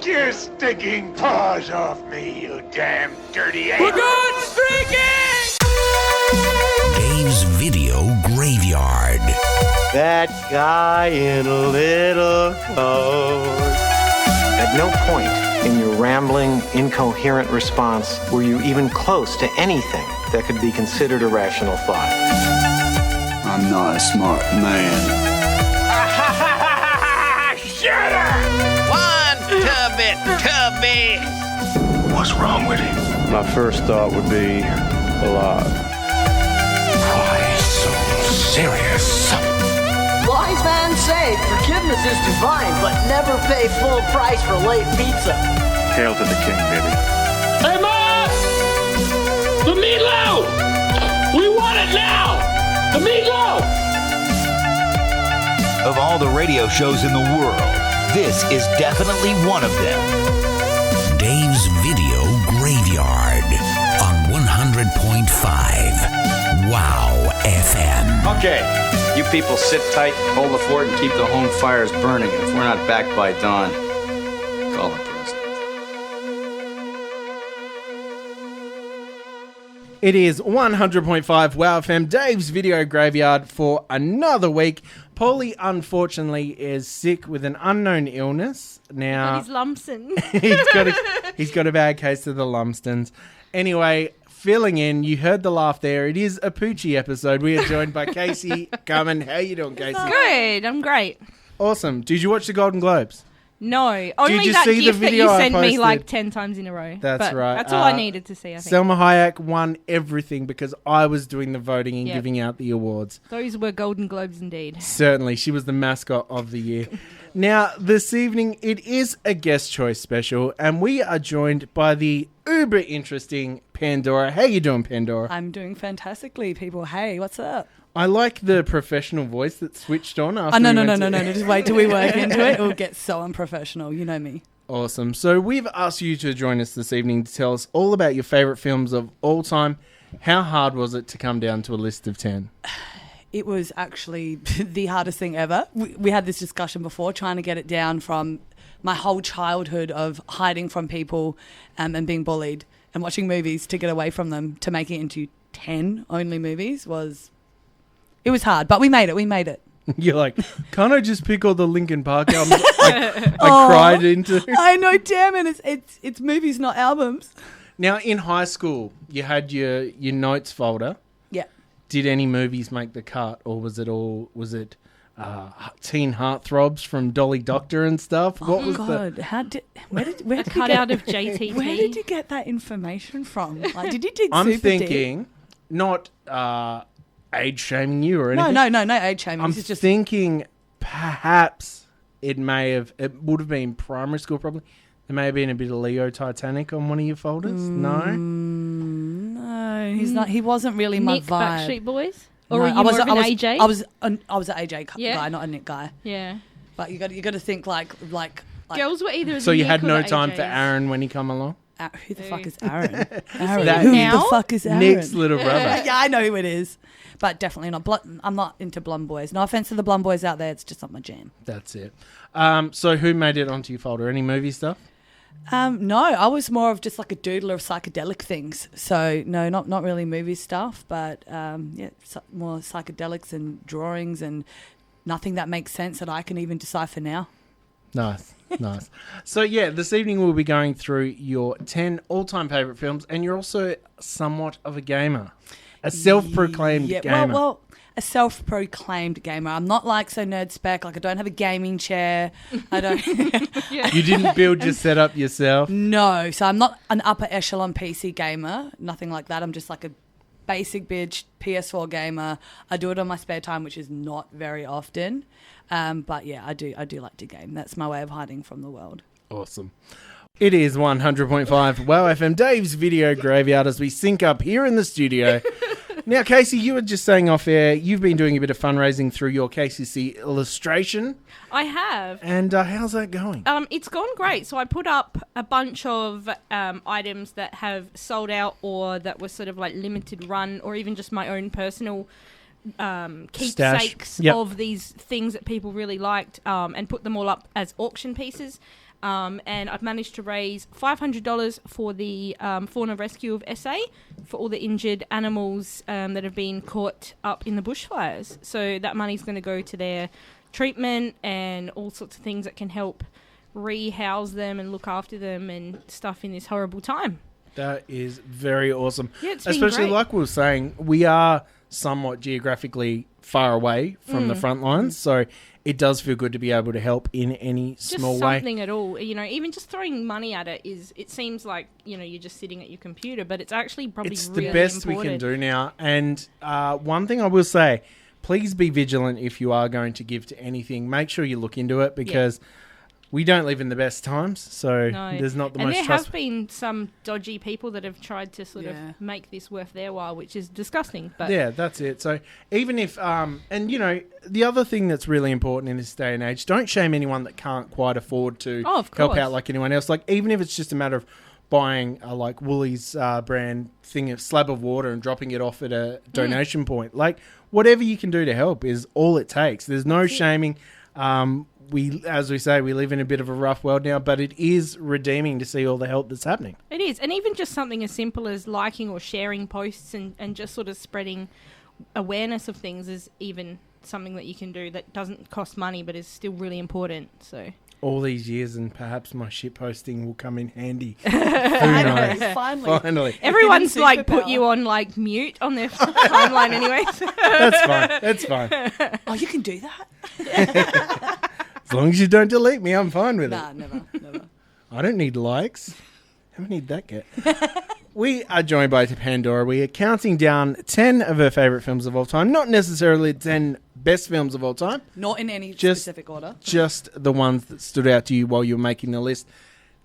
Get your stinking paws off me, you damn dirty ape! We're going streaking! Dave's Video Graveyard. That guy in a little coat. At no point in your rambling, incoherent response were you even close to anything that could be considered a rational thought. I'm not a smart man. Shut up! One tubby. What's wrong with him? My first thought would be alive. Why so serious? Wise man say forgiveness is divine, but never pay full price for late pizza. Hail to the king, baby. Hey, Ma! The meatloaf! We want it now! The meatloaf! Of all the radio shows in the world, this is definitely one of them. Dave's Video Graveyard on 100.5 WOWFM. Okay, you people sit tight, hold the fort, and keep the home fires burning. If we're not back by dawn, call the president. It is 100.5 WOWFM, Dave's Video Graveyard for another week. Paulie, unfortunately, is sick with an unknown illness. Now, He's Lumsden. he's got a bad case of the Lumsdens. Anyway, filling in, you heard the laugh there. It is a Poochie episode. We are joined by Casey Carmen. How you doing, Casey? Good, I'm great. Awesome. Did you watch the Golden Globes? No, only you that see the gift that video you I sent me posted? like 10 times in a row. That's right. That's all I needed to see, I think. Selma Hayek won everything because I was doing the voting and Yep. giving out the awards. Those were Golden Globes indeed. Certainly. She was the mascot of the year. Now, this evening, it is a guest choice special, and we are joined by the uber interesting Pandora. How you doing, Pandora? I'm doing fantastically, people. Hey, what's up? I like the professional voice that switched on after No. we went to- Just wait till we work into it. It'll get so unprofessional. You know me. Awesome. So we've asked you to join us this evening to tell us all about your favourite films of all time. How hard was it to come down to a list of 10? It was actually the hardest thing ever. We had this discussion before, trying to get it down from my whole childhood of hiding from people and being bullied and watching movies to get away from them to make it into 10 only movies was... It was hard, but we made it. You're like, can't I just pick all the Linkin Park albums I cried into? I know, damn it. It's movies, not albums. Now, in high school, you had your notes folder. Yeah. Did any movies make the cut, or was it Teen Heartthrobs from Dolly Doctor and stuff? What was God, where did you Cut get, out of JTT. Where did you get that information from? Like, did you dig I'm super thinking, deep? not age shaming you or anything. No age shaming. I'm This is just thinking perhaps it would have been primary school probably. There may have been a bit of Leo Titanic on one of your folders. No, he's not. He wasn't really my Nick vibe. Backstreet Boys? Or No, were you more of an AJ? I was an AJ Yeah. guy, not a Nick guy. Yeah. But you got to think like Girls were either so the you Nick had or no the time AJs. for Aaron when he come along. Who the fuck Who? is Aaron? That- Who Now? the fuck is Aaron? Nick's little brother. Yeah, I know who it is, but definitely not. I'm not into blonde boys. No offense to the blonde boys out there. It's just not my jam. That's it. So who made it onto your folder? Any movie stuff? No, I was more of just like a doodler of psychedelic things. So no, not really movie stuff, but more psychedelics and drawings and nothing that makes sense that I can even decipher now. Nice. So yeah, this evening we'll be going through your 10 all-time favourite films, and you're also somewhat of a gamer, a self-proclaimed gamer. Well, a self-proclaimed gamer. I'm not like so nerd spec. Like I don't have a gaming chair. I don't. You didn't build your setup yourself. No, so I'm not an upper echelon PC gamer. Nothing like that. I'm just like a basic bitch PS4 gamer. I do it on my spare time, which is not very often. But yeah, I do like to game. That's my way of hiding from the world. Awesome. It is 100.5 WOWFM, Dave's Video Graveyard, as we sync up here in the studio. Now, Casey, you were just saying off air, you've been doing a bit of fundraising through your KCC illustration. I have. And how's that going? It's gone great. So I put up a bunch of items that have sold out or that were sort of like limited run, or even just my own personal keepsakes Yep. of these things that people really liked, and put them all up as auction pieces. And I've managed to raise $500 for the fauna rescue of SA for all the injured animals that have been caught up in the bushfires. So that money's going to go to their treatment and all sorts of things that can help rehouse them and look after them and stuff in this horrible time. That is very awesome. Yeah, it's been especially great. like we were saying, we are somewhat geographically far away from the front lines, so it does feel good to be able to help in any small just way. something at all, you know, even just throwing money at it it seems like, you know, you're just sitting at your computer, but it's actually probably It's really the best important. we can do now. And one thing I will say, please be vigilant if you are going to give to anything. Make sure you look into it because we don't live in the best times, so No. there's not the and most there trust. have been some dodgy people that have tried to sort of make this worth their while, which is disgusting. But Yeah, that's it. So even if, and you know, the other thing that's really important in this day and age, don't shame anyone that can't quite afford to of help course. out like anyone else. Like even if it's just a matter of buying a like Woolies brand thing, a slab of water and dropping it off at a donation point, like whatever you can do to help is all it takes. There's no shaming. As we say, we live in a bit of a rough world now, but it is redeeming to see all the help that's happening. it is. And even just something as simple as liking or sharing posts and just sort of spreading awareness of things is even something that you can do that doesn't cost money but is still really important. So All these years, and perhaps my shit posting will come in handy. Finally. everyone's Hidden like put superpower. you on like mute on their timeline anyways. That's fine. Oh, you can do that? As long as you don't delete me, I'm fine with Nah, it. never. I don't need likes. How many did that get? We are joined by Pandora. We are counting down 10 of her favourite films of all time. Not necessarily 10 best films of all time. Not in any Just- specific order. Just the ones that stood out to you while you were making the list.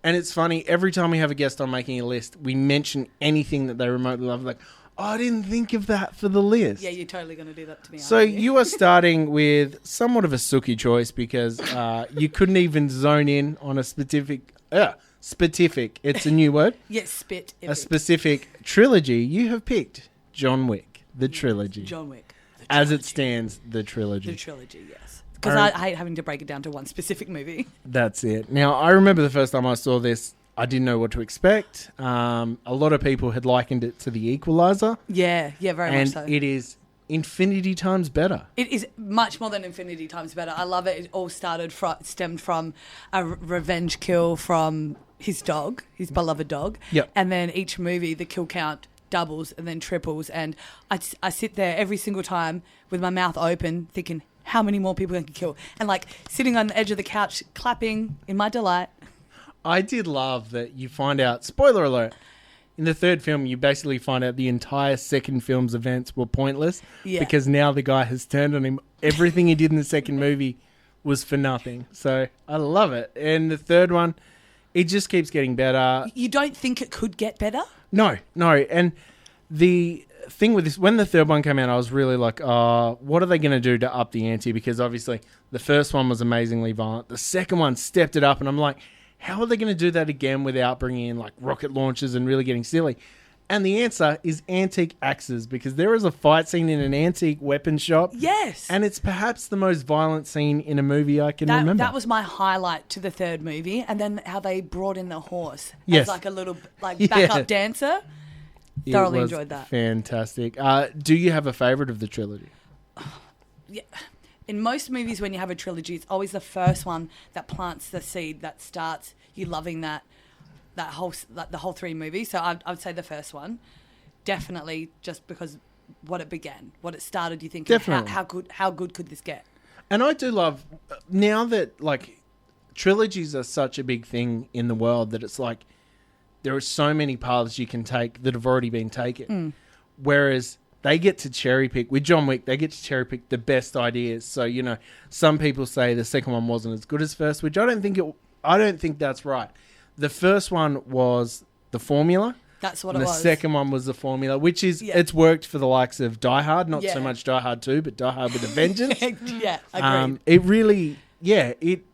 And it's funny, every time we have a guest on making a list, we mention anything that they remotely love. Like, oh, I didn't think of that for the list. Yeah, you're totally going to do that to me. So aren't you are starting with somewhat of a sooky choice because you couldn't even zone in on a specific. It's a new word. Yes, spit. A specific trilogy. You have picked John Wick, the trilogy. John Wick. As it stands, the trilogy. The trilogy, yes. Because I hate having to break it down to one specific movie. That's it. Now, I remember the first time I saw this, I didn't know what to expect. A lot of people had likened it to The Equalizer. Yeah, very much so. And it is infinity times better. It is much more than infinity times better. I love it. It all stemmed from a revenge kill from his dog, his beloved dog. Yep. And then each movie, the kill count doubles and then triples. And I sit there every single time with my mouth open thinking, how many more people can kill? And like sitting on the edge of the couch clapping in my delight. I did love that you find out, spoiler alert, in the third film, you basically find out the entire second film's events were pointless because now the guy has turned on him. Everything he did in the second movie was for nothing. So I love it. And the third one, it just keeps getting better. You don't think it could get better? No. And the thing with this, when the third one came out, I was really like, what are they going to do to up the ante? Because obviously the first one was amazingly violent. The second one stepped it up, and I'm like, how are they going to do that again without bringing in like rocket launchers and really getting silly? And the answer is antique axes, because there is a fight scene in an antique weapon shop. Yes. And it's perhaps the most violent scene in a movie I can remember. That was my highlight to the third movie. And then how they brought in the horse Yes. as like a little backup dancer. It Thoroughly was enjoyed that. Fantastic. Do you have a favourite of the trilogy? Yeah. In most movies, when you have a trilogy, it's always the first one that plants the seed that starts you loving the whole three movies. So I would say the first one, definitely, just because what it began, what it started. You think, how good could this get? And I do love now that like trilogies are such a big thing in the world that it's like there are so many paths you can take that have already been taken. Whereas they get to cherry pick with John Wick. They get to cherry pick the best ideas. So you know, some people say the second one wasn't as good as first, which I don't think that's right. The first one was the formula. That's what and it was. The second one was the formula, which is it's worked for the likes of Die Hard, not so Yeah. much Die Hard 2, but Die Hard with a Vengeance. Yeah, agreed. It really, it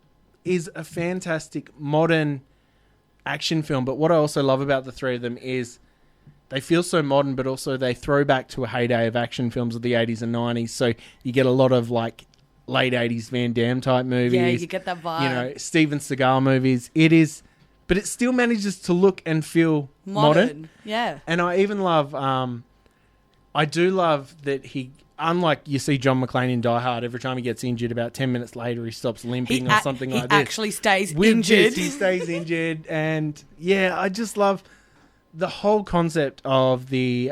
is a fantastic modern action film. But what I also love about the three of them is they feel so modern, but also they throw back to a heyday of action films of the 80s and 90s. So you get a lot of like late 80s Van Damme type movies. Yeah, you get that vibe. You know, Steven Seagal movies. It is, but it still manages to look and feel modern. Yeah. And I even love, I do love that he, unlike you see John McClane in Die Hard, every time he gets injured, about 10 minutes later he stops limping or something like this. He actually stays With injured. this, he stays injured. And yeah, I just love the whole concept of the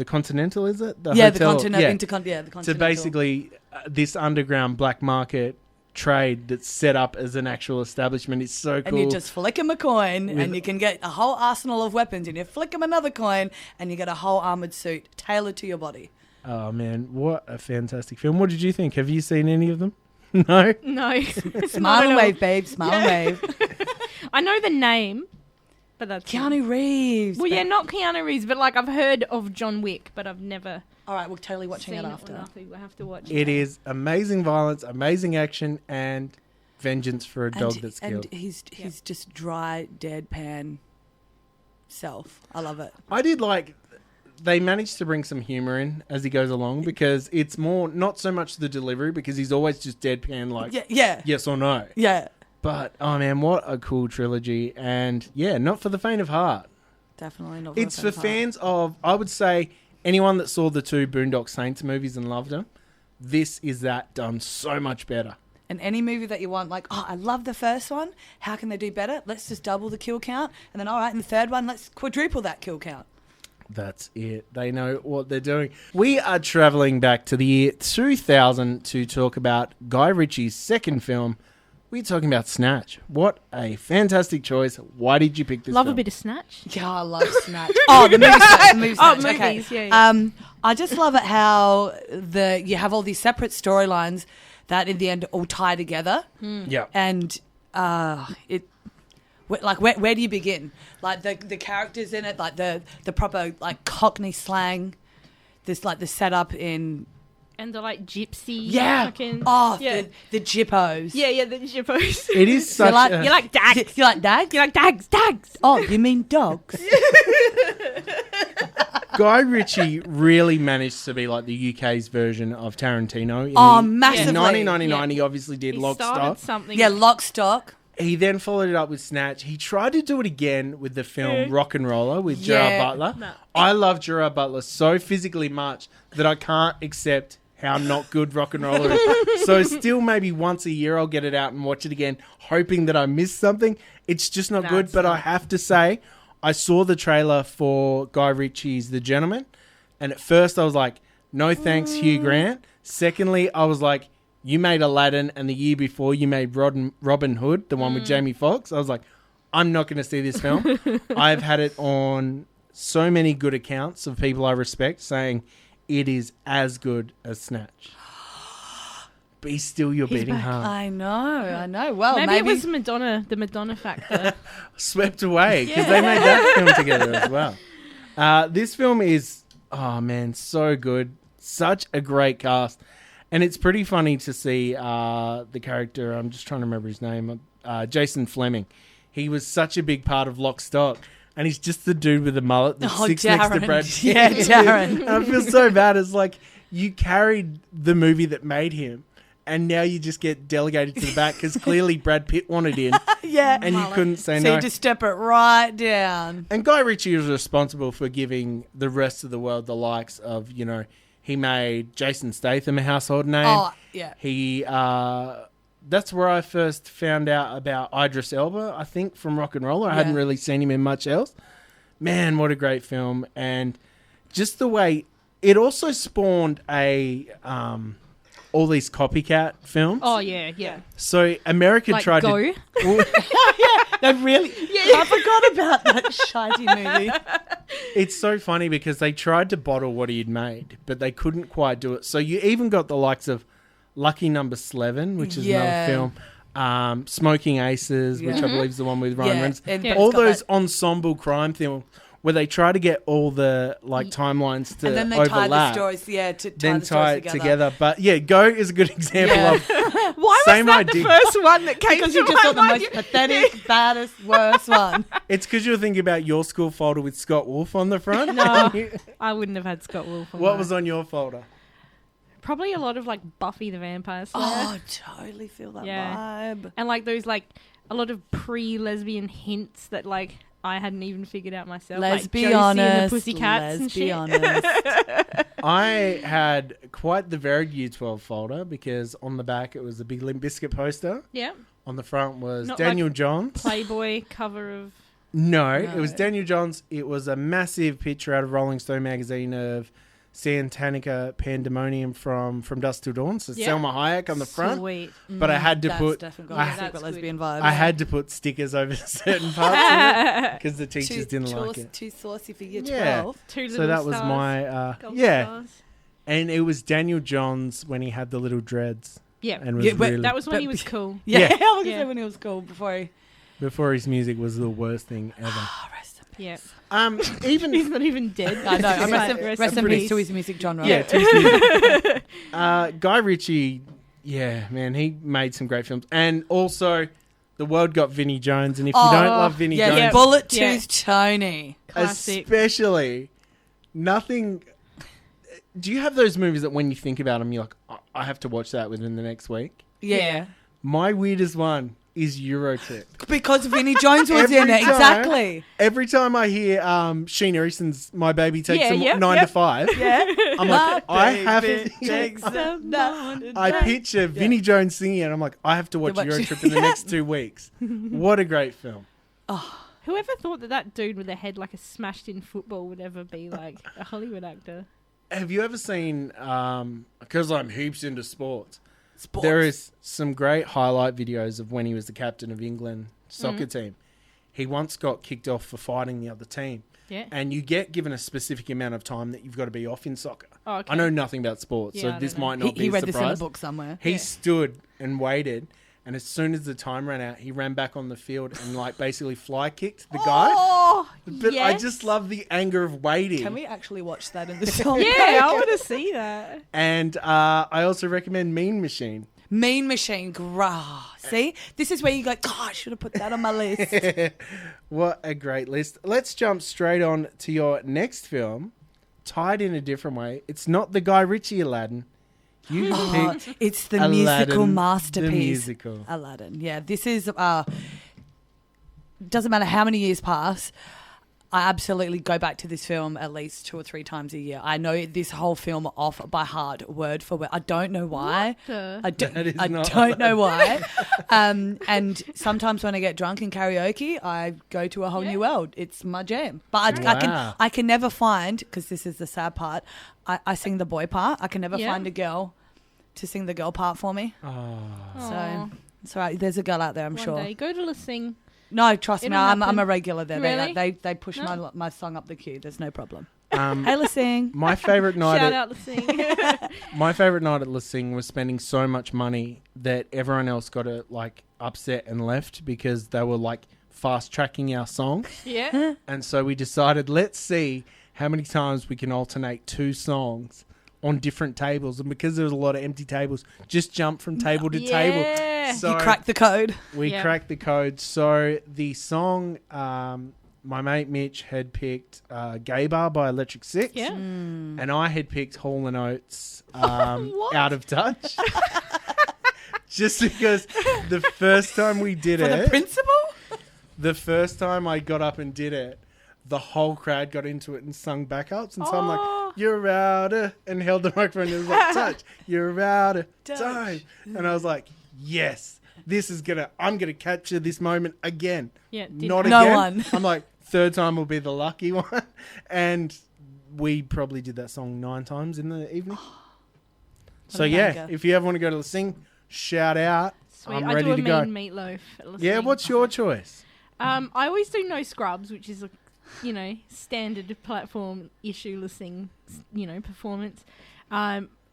Continental, is it? The hotel? The Continental. To basically this underground black market trade that's set up as an actual establishment. It's so cool. And you just flick him a coin and you can get a whole arsenal of weapons, and you flick him another coin and you get a whole armoured suit tailored to your body. Oh, man, what a fantastic film. What did you think? Have you seen any of them? No? No. Smile and wave, babe. Smile and wave. I know the name, but that's Keanu Reeves. Well, yeah, not Keanu Reeves, but like I've heard of John Wick, but I've never. All right, we're totally watching it after. We'll have to watch it. Is amazing violence, amazing action, and vengeance for a dog that's killed. And he's just dry, deadpan self. I love it. I did like... They managed to bring some humour in as he goes along, because it's more, not so much the delivery, because he's always just deadpan like, yes or no. Yeah. But, oh man, what a cool trilogy. And yeah, not for the faint of heart. Definitely not. It's for fans of, I would say, anyone that saw the 2 Boondock Saints movies and loved them. This is that done so much better. And any movie that you want, like, oh, I love the first one. How can they do better? Let's just double the kill count. And then, all right, in the third one, let's quadruple that kill count. That's it. They know what they're doing. We are travelling back to the year 2000 to talk about Guy Ritchie's second film. We're talking about Snatch. What a fantastic choice. Why did you pick this Love film? a bit of Snatch? Yeah, I love Snatch. Oh, the movie Snatch. Movies, okay. yeah. I just love it how you have all these separate storylines that in the end all tie together. Yeah. And where do you begin? Like the characters in it, like the proper like Cockney slang, this like the setup in. And the like gypsy. Yeah. Fucking, the jippos. Yeah, the jippos. It is such You like dags. You like dags? You like dags. Oh, you mean dogs? Guy Ritchie really managed to be like the UK's version of Tarantino. Massively. In 1999, he obviously did Lock, Stock. Something. Yeah, Lock, Stock. He then followed it up with Snatch. He tried to do it again with the film Rock and Roller with Gerard Butler. No. I love Gerard Butler so physically much that I can't accept how not good Rock and Roller is. So still maybe once a year I'll get it out and watch it again, hoping that I missed something. It's just not good, but I have to say, I saw the trailer for Guy Ritchie's The Gentleman, and at first I was like, no thanks, Hugh Grant. Secondly, I was like, you made Aladdin, and the year before you made Robin Hood, the one with Jamie Foxx. I was like, I'm not going to see this film. I've had it on so many good accounts of people I respect saying it is as good as Snatch. Be still your beating heart. I know. Well, maybe it was the Madonna factor. Swept away, because they made that film together as well. This film is, oh man, so good. Such a great cast. And it's pretty funny to see the character, I'm just trying to remember his name, Jason Fleming. He was such a big part of Lock, Stock. And he's just the dude with the mullet that sits next to Brad Pitt. Yeah, Darren. And I feel so bad. It's like you carried the movie that made him, and now you just get delegated to the back because clearly Brad Pitt wanted in. Yeah. And you couldn't say so no. you just step it right down. And Guy Ritchie was responsible for giving the rest of the world the likes of, he made Jason Statham a household name. Oh, yeah. He... that's where I first found out about Idris Elba, I think, from Rock and Roller. I hadn't really seen him in much else. Man, what a great film. And just the way... It also spawned all these copycat films. Oh, yeah. So America tried Go? to... They really... Yeah. I forgot about that shitey movie. It's so funny because they tried to bottle what he'd made, but they couldn't quite do it. So you even got the likes of Lucky Number 11, which is another film. Smoking Aces, which I believe is the one with Ryan Reynolds. All those ensemble crime films where they try to get all the timelines to overlap. And then they tie the stories, tie it together. But yeah, Go is a good example of Why was that the first one that came because to you just my thought the mind? most pathetic, baddest, worst one. It's because you were thinking about your school folder with Scott Wolf on the front. No, I wouldn't have had Scott Wolf on What that. was on your folder? Probably a lot of like Buffy the Vampire Slayer. Oh, totally feel that vibe. And like those like a lot of pre-lesbian hints that like I hadn't even figured out myself. Let's like be Josie honest. and the Pussycats and Let's be shit. honest. I had quite the varied Year 12 folder because on the back it was a big Limp Bizkit poster. Yeah. On the front was Not Daniel like Johns. Playboy cover of. No, it was Daniel Johns. It was a massive picture out of Rolling Stone magazine of Santanica Pandemonium from Dusk Till Dawn. So Selma Hayek on the front. Sweet. But I had to That's put definitely I- got a secret lesbian vibe. I had to put stickers over certain parts of it because the teachers didn't like it. Too saucy for year Yeah. 12. Two little So that was stars, my gold yeah, stars. and it was Daniel Johns when he had the little dreads. Yeah. And was Yeah, but really, That was when But- he was cool. Yeah, Yeah. I was going to Yeah. say when he was cool before he... before his music was the worst thing ever. Oh, rest in peace. Yeah. Even He's not even dead. I know. I'm Rest rest in in peace peace. to his music genre. yeah, to his music. Guy Ritchie, yeah, man, he made some great films, and also the world got Vinnie Jones, and if you don't love Vinnie yeah, Jones, Bullet Yeah. Tooth Tony. Classic. especially nothing. Do you have those movies that when you think about them, you're like, I have to watch that within the next week? Yeah. My weirdest one is Eurotrip. Because Vinnie Jones was Every in it. time- Exactly. Every time I hear Sheena Easton's "My Baby Takes Yeah, Them yep, 9 yep. to 5," Yeah. I'm like, I have Baby to. takes them down to I die. picture Vinnie Jones singing it. I'm like, I have to watch watch- Eurotrip in the next 2 weeks. What a great film. Whoever thought that dude with a head like a smashed-in football would ever be like a Hollywood actor? Have you ever seen, because I'm heaps into sports, there is some great highlight videos of when he was the captain of England soccer team. He once got kicked off for fighting the other team. Yeah. And you get given a specific amount of time that you've got to be off in soccer. Oh, okay. I know nothing about sports, Yeah, so I this don't know. might not be He a read surprise. this in a book somewhere. He Yeah. stood and waited, and as soon as the time ran out, he ran back on the field and like basically fly kicked the guy. Oh, But I yes. just love the anger of waiting. Can we actually watch that in the film? Yeah, I want to see that. And I also recommend Mean Machine. Mean Machine. See? This is where you go, God, I should have put that on my list. What a great list. Let's jump straight on to your next film, tied in a different way. It's not the Guy Ritchie Aladdin. You picked It's the Aladdin, musical the masterpiece. musical. Aladdin. Yeah, this is... doesn't matter how many years pass, I absolutely go back to this film at least 2 or 3 times a year. I know this whole film off by heart, word for word. I don't know why. That is I not- don't know why. And sometimes when I get drunk in karaoke, I go to a whole new world. It's my jam. But Wow. I can never find, because this is the sad part, I sing the boy part. I can never Yeah. find a girl to sing the girl part for me. Aw. So it's all right. There's a girl out there, I'm One sure. day, go to La Sing. No, trust me, It'll I'm happen. a regular there. Really? They push No. my song up the queue. There's no problem. Um, Hey, sing. my favorite night Shout at out La Sing. my favorite night at La Sing was spending so much money that everyone else got like upset and left because they were like fast tracking our song. Yeah. And so we decided, let's see how many times we can alternate 2 songs on different tables. And because there was a lot of empty tables, just jump from table to table. Yeah. So You cracked the code. we Yeah. cracked the code. So the song, my mate Mitch had picked Gay Bar by Electric Six. Yeah. And I had picked Hall & Oates, What? Out of Touch. Just because the first time we did For it, the principal? the first time I got up and did it, the whole crowd got into it and sung backups. And so I'm Oh. like, you're out of, and held the microphone and it was like, touch, you're out of time. And I was like, yes, I'm going to capture this moment again. Yeah. Not No again. one. I'm like, third time will be the lucky one. And we probably did that song 9 times in the evening. So a yeah, banger. if you ever want to go to the sing, shout out. Sweet. I'm I ready do a to mean go. meatloaf. At La Yeah, Sing. what's your choice? I always do No Scrubs, which is a, standard platform issue listening, performance.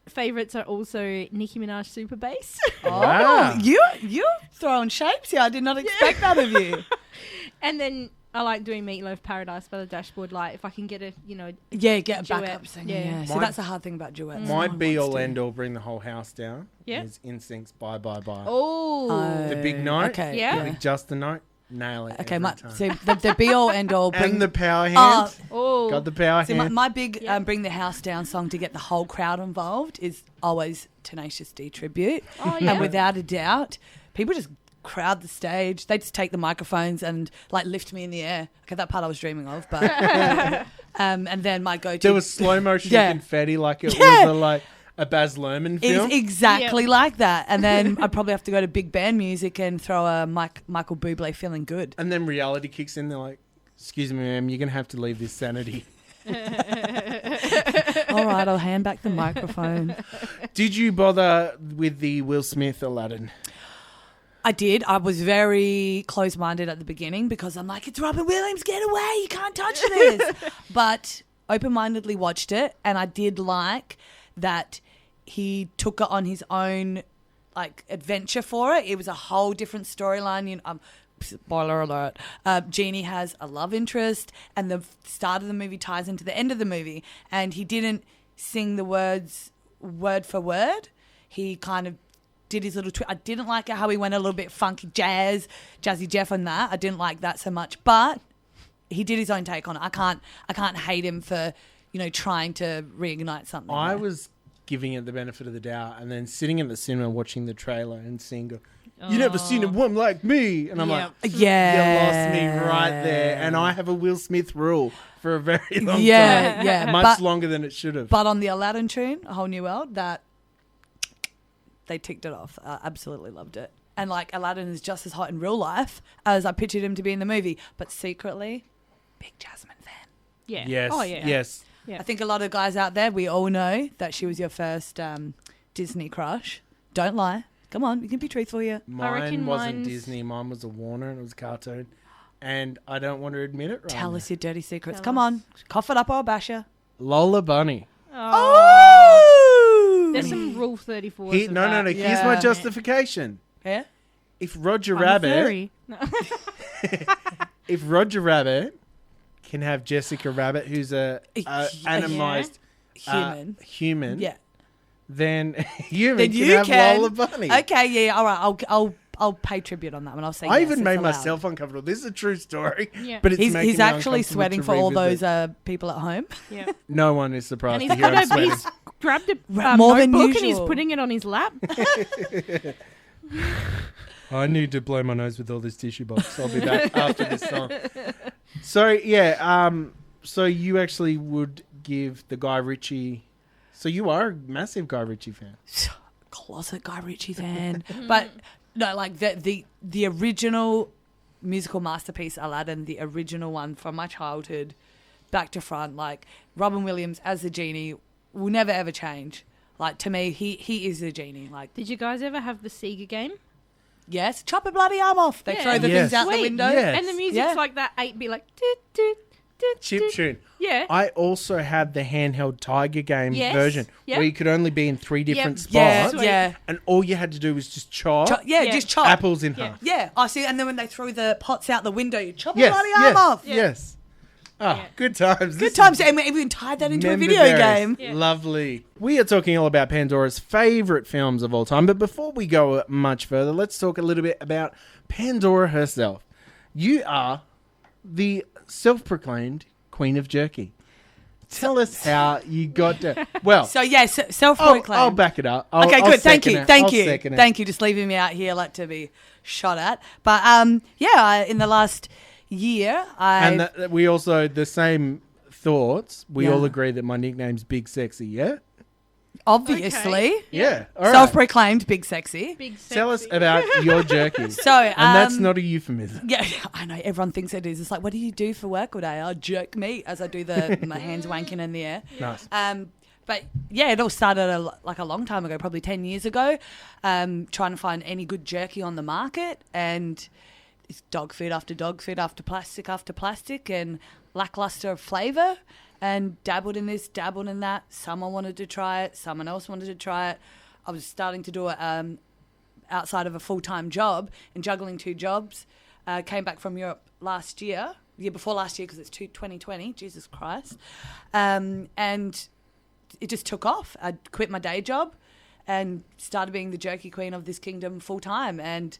Favorites are also Nicki Minaj Super Bass. Wow. You're throwing shapes here. I did not expect that of you. And then I like doing Meatloaf Paradise by the Dashboard Light. If I can get a, Yeah, get a Duet. backup singer. Yeah. Yeah. So My- that's the hard thing about duets. My No one be wants all to. end all, bring the whole house down. Yeah. Is Instinct's Bye Bye Bye. oh, The big note. Okay. Yeah. With just the note. nail it. Okay, every time. so the be all end all. And the power hand. Got the power See, hand. my big Bring the House Down song to get the whole crowd involved is always Tenacious D tribute. Oh, yeah. And without a doubt, people just crowd the stage. They just take the microphones and like lift me in the air. Okay, that part I was dreaming of, but and then my go-to. There was slow motion confetti like it was a Baz Luhrmann film. It's exactly like that. And then I'd probably have to go to big band music and throw a Michael Bublé Feeling Good. And then reality kicks in. They're like, excuse me, ma'am, you're going to have to leave this sanity. All right, I'll hand back the microphone. Did you bother with the Will Smith Aladdin? I did. I was very close-minded at the beginning because I'm like, it's Robin Williams, get away, you can't touch this. But open-mindedly watched it, and I did like that he took it on his own like adventure for it. It was a whole different storyline. Spoiler alert, Genie has a love interest, and the start of the movie ties into the end of the movie, and he didn't sing the words word for word. He kind of did his little I didn't like how he went a little bit funky Jazzy Jeff on that. I didn't like that so much, but he did his own take on it. I can't hate him for trying to reignite something. I was giving it the benefit of the doubt, and then sitting in the cinema watching the trailer and seeing you never seen a woman like me. And I'm like, yeah, you lost me right there. And I have a Will Smith rule for a very long time. Yeah. Much longer than it should have. But on the Aladdin tune, A Whole New World, that they ticked it off. I absolutely loved it. And like Aladdin is just as hot in real life as I pictured him to be in the movie. But secretly, big Jasmine fan. Yeah. Yes. Oh, yeah. Yes. Yeah. I think a lot of guys out there, we all know that she was your first Disney crush. Don't lie. Come on, you can be truthful here. Mine wasn't Disney. Mine was a Warner, and it was a cartoon. And I don't want to admit it right Tell now. us your dirty secrets. Come on. Cough it up or I'll bash you. Lola Bunny. Oh! There's some Rule 34. No. Here's my justification. Yeah? If Roger Rabbit... if Roger Rabbit can have Jessica Rabbit, who's a animized human... Yeah. Then human then can you have can. Lola Bunny. Okay, yeah, all right. I'll pay tribute on that one. I'll say I yes, even made it's allowed. myself uncomfortable. This is a true story, Yeah. but it's He's actually sweating for all those people at home. Yeah. No one is surprised And to hear I'm sweating. he's grabbed a More than notebook and he's usual. putting it on his lap. I need to blow my nose with all this tissue box. I'll be back after this song. So yeah, so you actually would give the Guy Ritchie. So you are a massive Guy Ritchie fan. Closet Guy Ritchie fan. But no, like the original musical masterpiece, Aladdin, the original one from my childhood, back to front, like Robin Williams as the genie will never ever change. Like to me, he is the genie. Like, Did you guys ever have the Sega game? yes, chop a bloody arm off. They throw the things out the Sweet. window. Yes. And the music's Yeah. like that 8-bit, like... doot, doot, doot, Chip doot. tune. Yeah. I also had the handheld Tiger game Yes. version Yep. where you could only be in 3 different spots. Yeah, Sweet. yeah. And all you had to do was just chop, Just chop. apples in Yeah. half. Yeah, I see. And then when they throw the pots out the window, you chop a Yes, bloody yes, arm off. yes. Oh, Yeah. good times. Good times. And we even tied that into a Member video berries. game. Yeah. Lovely. We are talking all about Pandora's favourite films of all time. But before we go much further, let's talk a little bit about Pandora herself. You are the self-proclaimed Queen of Jerky. Tell us how you got to... Well, So, yeah, self-proclaimed. I'll back it up. Okay, I'll good. Thank second you. it. Thank I'll you. second it. Thank you. Just leaving me out here like to be shot at. But in the last year, And we also, the same thoughts, we Yeah. all agree that my nickname's Big Sexy, yeah? obviously, Yeah. All right. self-proclaimed big sexy. Big Tell us sexy. about your jerky. So, And that's not a euphemism. Yeah, I know. Everyone thinks it is. It's like, what do you do for work all day? I jerk meat as I do my hands wanking in the air. Nice. But yeah, it all started a long time ago, probably 10 years ago, trying to find any good jerky on the market. And it's dog food after plastic and lackluster flavour. And dabbled in this, dabbled in that. Someone wanted to try it. Someone else wanted to try it. I was starting to do it outside of a full-time job and juggling 2 jobs. Came back from Europe year before last year because it's 2020, Jesus Christ. And it just took off. I quit my day job and started being the jerky queen of this kingdom full-time. And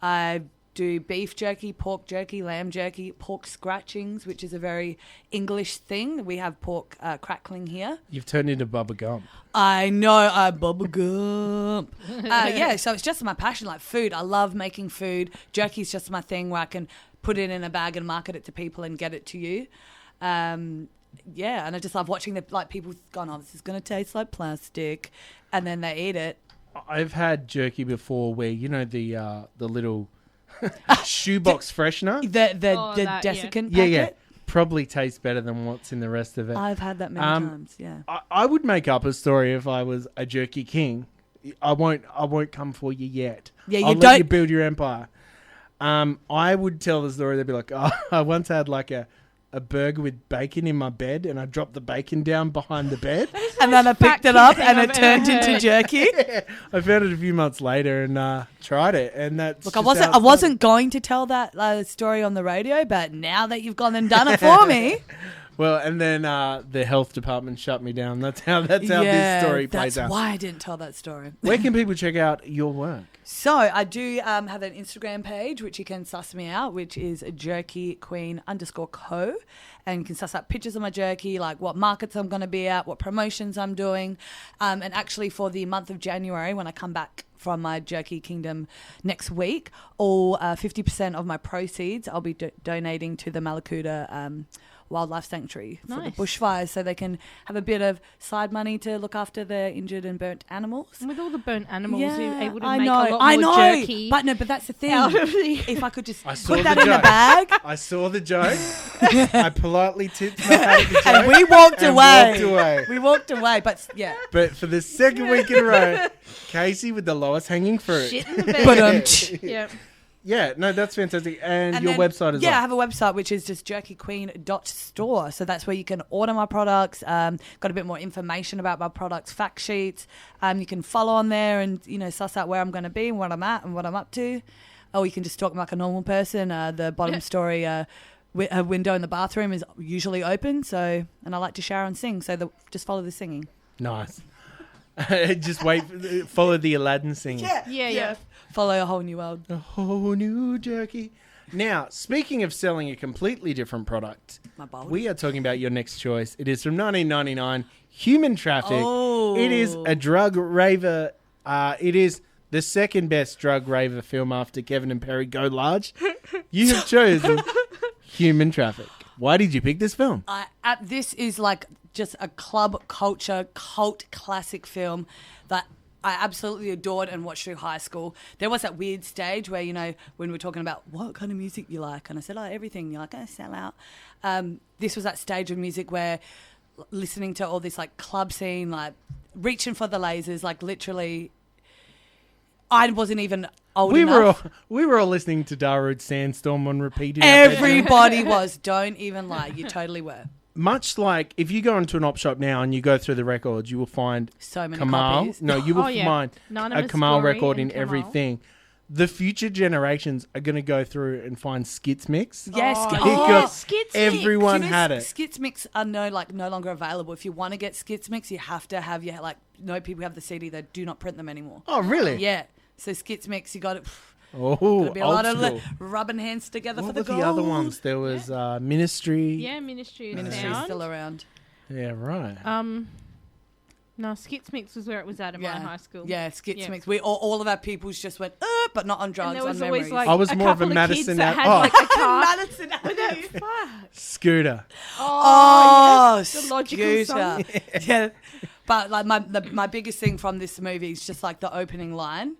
I do beef jerky, pork jerky, lamb jerky, pork scratchings, which is a very English thing. We have pork crackling here. You've turned into Bubba Gump. I know, Bubba Gump. Yeah, so it's just my passion, like food. I love making food. Jerky is just my thing where I can put it in a bag and market it to people and get it to you. Yeah, and I just love watching people going, oh, this is going to taste like plastic, and then they eat it. I've had jerky before where, you know, the little shoebox freshener? The desiccant packet? Yeah. Probably tastes better than what's in the rest of it. I've had that many times, yeah. I would make up a story if I was a jerky king. I won't come for you yet. Yeah, I'll let you build your empire. I would tell the story. They'd be like, oh, I once had like a burger with bacon in my bed, and I dropped the bacon down behind the bed. And then I picked it up and it turned into jerky. Yeah. I found it a few months later and tried it, and that's look. I wasn't going to tell that story on the radio, but now that you've gone and done it for me. Well, and then the health department shut me down. That's how this story plays out. That's why I didn't tell that story. Where can people check out your work? So I do have an Instagram page, which you can suss me out, which is jerkyqueen_co. And you can suss out pictures of my jerky, like what markets I'm going to be at, what promotions I'm doing. And actually for the month of January, when I come back from my Jerky Kingdom next week, all 50% of my proceeds I'll be donating to the Malakuta Wildlife Sanctuary for the bushfires, so they can have a bit of side money to look after the injured and burnt animals. And with all the burnt animals, you're able to make a lot more jerky. But that's the thing. If I could just put that in a bag. I saw the joke. I politely tipped my hat at the joke. And we walked away. We walked away, but yeah. But for the second week in a row, Casey with the lowest hanging fruit. Shit in the bed. Yeah. Yeah, no, that's fantastic. And your website as well. Yeah, I have a website which is just jerkyqueen.store. So that's where you can order my products. Got a bit more information about my products, fact sheets. You can follow on there and, suss out where I'm going to be and what I'm at and what I'm up to. Or you can just talk like a normal person. The bottom story window in the bathroom is usually open. And I like to shower and sing. So just follow the singing. Nice. Just follow the Aladdin singing. Yeah. Follow a whole new world. A whole new jerky. Now, speaking of selling a completely different product, we are talking about your next choice. It is from 1999, Human Traffic. Oh. It is a drug raver. It is the second best drug raver film after Kevin and Perry Go Large. You have chosen Human Traffic. Why did you pick this film? This is like just a club culture cult classic film that I absolutely adored and watched through high school. There was that weird stage where, when we were talking about what kind of music you like, and I said, everything. You're like, sell out. This was that stage of music where listening to all this like club scene, like reaching for the lasers, like literally, I wasn't even old enough. We were all listening to Darude Sandstorm on repeat. Everybody was. Don't even lie. You totally were. Much like if you go into an op shop now and you go through the records, you will find so many Kamal. copies. No, you will find a Kamal record in Kamal. everything. The future generations are going to go through and find Skits Mix. Yes, Skits Mix. Everyone had it. Skits Mix are no longer available. If you want to get Skits Mix, you have to have people have the CD. They do not print them anymore. Oh, really? Yeah. So Skits Mix, you got it. Oh, got to be a lot school. of rubbing hands together what for the were gold. the other ones? There was Ministry. Yeah, Ministry of Ministry's Sound. still around. Yeah, right. No, Skits Mix was where it was at in my high school. Yeah, Skits Mix. We all of our peoples just went, but not on drugs, and there was on always memories. I was more of a Madison that had Ave- like a car. Madison with that Scooter. yes, the logical song. Yeah. But like my biggest thing from this movie is just like the opening line.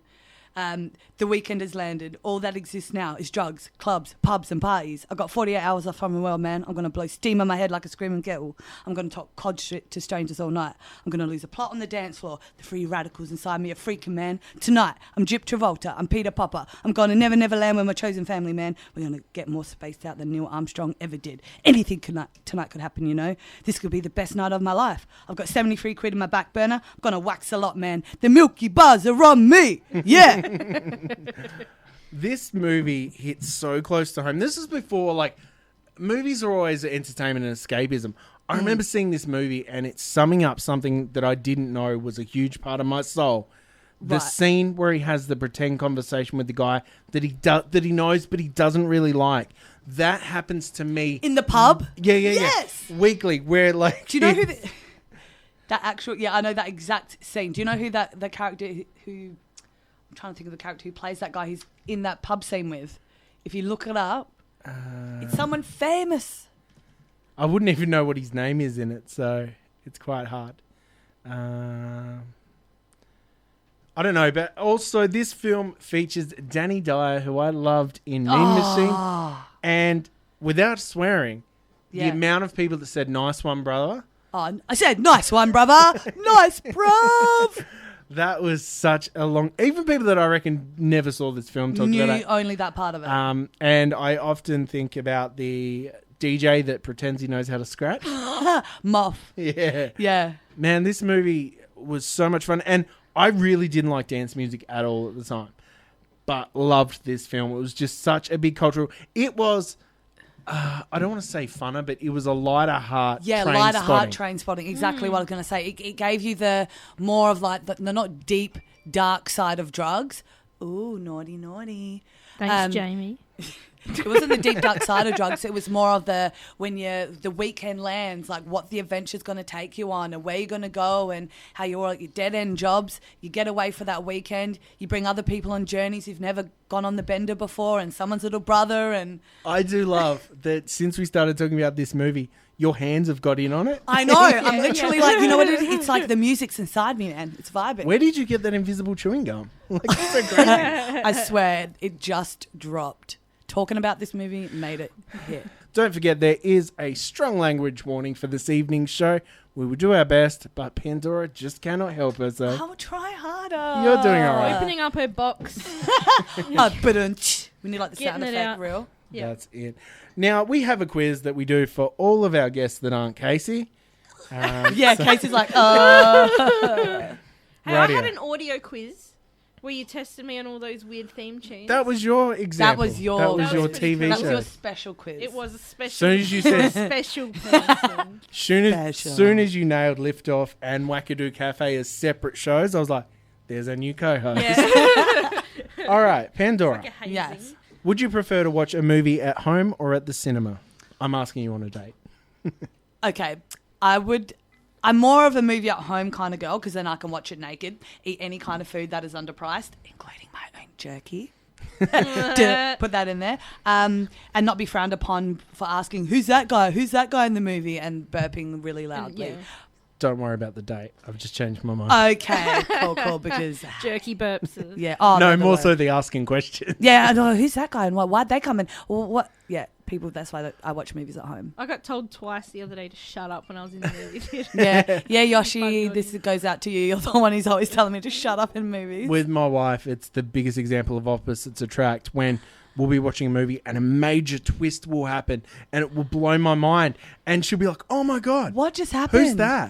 The weekend has landed. All that exists now is drugs, clubs, pubs and parties. I've got 48 hours off from the world, man. I'm going to blow steam on my head like a screaming kettle. I'm going to talk cod shit to strangers all night. I'm going to lose a plot on the dance floor. The free radicals inside me are freaking, man. Tonight, I'm Jip Travolta. I'm Peter Popper. I'm going to never land with my chosen family, man. We're going to get more spaced out than Neil Armstrong ever did. Anything tonight could happen, This could be the best night of my life. I've got 73 quid in my back burner. I'm going to wax a lot, man. The Milky Bars are on me. Yeah. This movie hits so close to home. This is before, movies are always entertainment and escapism. I remember seeing this movie and it's summing up something that I didn't know was a huge part of my soul. The Right. scene where he has the pretend conversation with the guy that he knows but he doesn't really like. That happens to me In the pub? Yeah. Yes! Weekly, where like Do you know who that actual? Yeah, I know that exact scene. Do you know who the character who? I'm trying to think of the character who plays that guy he's in that pub scene with. If you look it up, it's someone famous. I wouldn't even know what his name is in it, so it's quite hard. I don't know, but also this film features Danny Dyer, who I loved in Mean Machine, and without swearing, the amount of people that said "nice one, brother." Oh, I said, nice one, brother. Nice, bruv. That was such a long... Even people that I reckon never saw this film talked Knew about it. only that part of it. And I often think about the DJ that pretends he knows how to scratch. Muff. Yeah. Yeah. Man, this movie was so much fun. And I really didn't like dance music at all at the time. But loved this film. It was just such a big cultural... It was... I don't want to say funner, but it was a lighter heart. Yeah, train lighter spotting. heart train spotting. Exactly what I was going to say. It gave you the more of like the not deep, dark side of drugs. Ooh, naughty, naughty. Thanks, Jamie. It wasn't the deep, dark side of drugs. It was more of the the weekend lands, like what the adventure's going to take you on and where you're going to go and how you're all at your dead-end jobs. You get away for that weekend. You bring other people on journeys who've never gone on the bender before and someone's little brother. And I do love that since we started talking about this movie, your hands have got in on it. I know. I'm literally like, you know what it is? It's like the music's inside me, man. It's vibing. Where did you get that invisible chewing gum? Like, it's so crazy. I swear, it just dropped. Talking about this movie made it hit. Don't forget, there is a strong language warning for this evening's show. We will do our best, but Pandora just cannot help herself. I'll try harder. You're doing all right. Opening up her box. We need like the Getting sound it effect out. reel. Yeah. That's it. Now, we have a quiz that we do for all of our guests that aren't Casey. Yeah, Casey's like, Hey, I Radio. had an audio quiz where you tested me on all those weird theme tunes. That was your example. That was your TV that was show. your special quiz. It was a special. Soon as you said- special person. Soon as you nailed Liftoff and Wackadoo Cafe as separate shows, I was like, there's a new co-host. Yeah. All right, Pandora. Like a hazing. Yes. Would you prefer to watch a movie at home or at the cinema? I'm asking you on a date. Okay, I'm more of a movie at home kind of girl because then I can watch it naked, eat any kind of food that is underpriced, including my own jerky. Put that in there. And not be frowned upon for asking, who's that guy in the movie, and burping really loudly. Yeah. Don't worry about the date. I've just changed my mind. Okay, cool, because... Jerky burps. Yeah. Oh, no, the more word. so the asking questions. Yeah, I know, who's that guy and why'd they come in? Well, what? Yeah, people, that's why I watch movies at home. I got told twice the other day to shut up when I was in the movie theater. Yeah, Yoshi, this goes out to you. You're the one who's always telling me to shut up in movies. With my wife, it's the biggest example of opposites attract when we'll be watching a movie and a major twist will happen and it will blow my mind. And she'll be like, oh my God. What just happened? Who's that?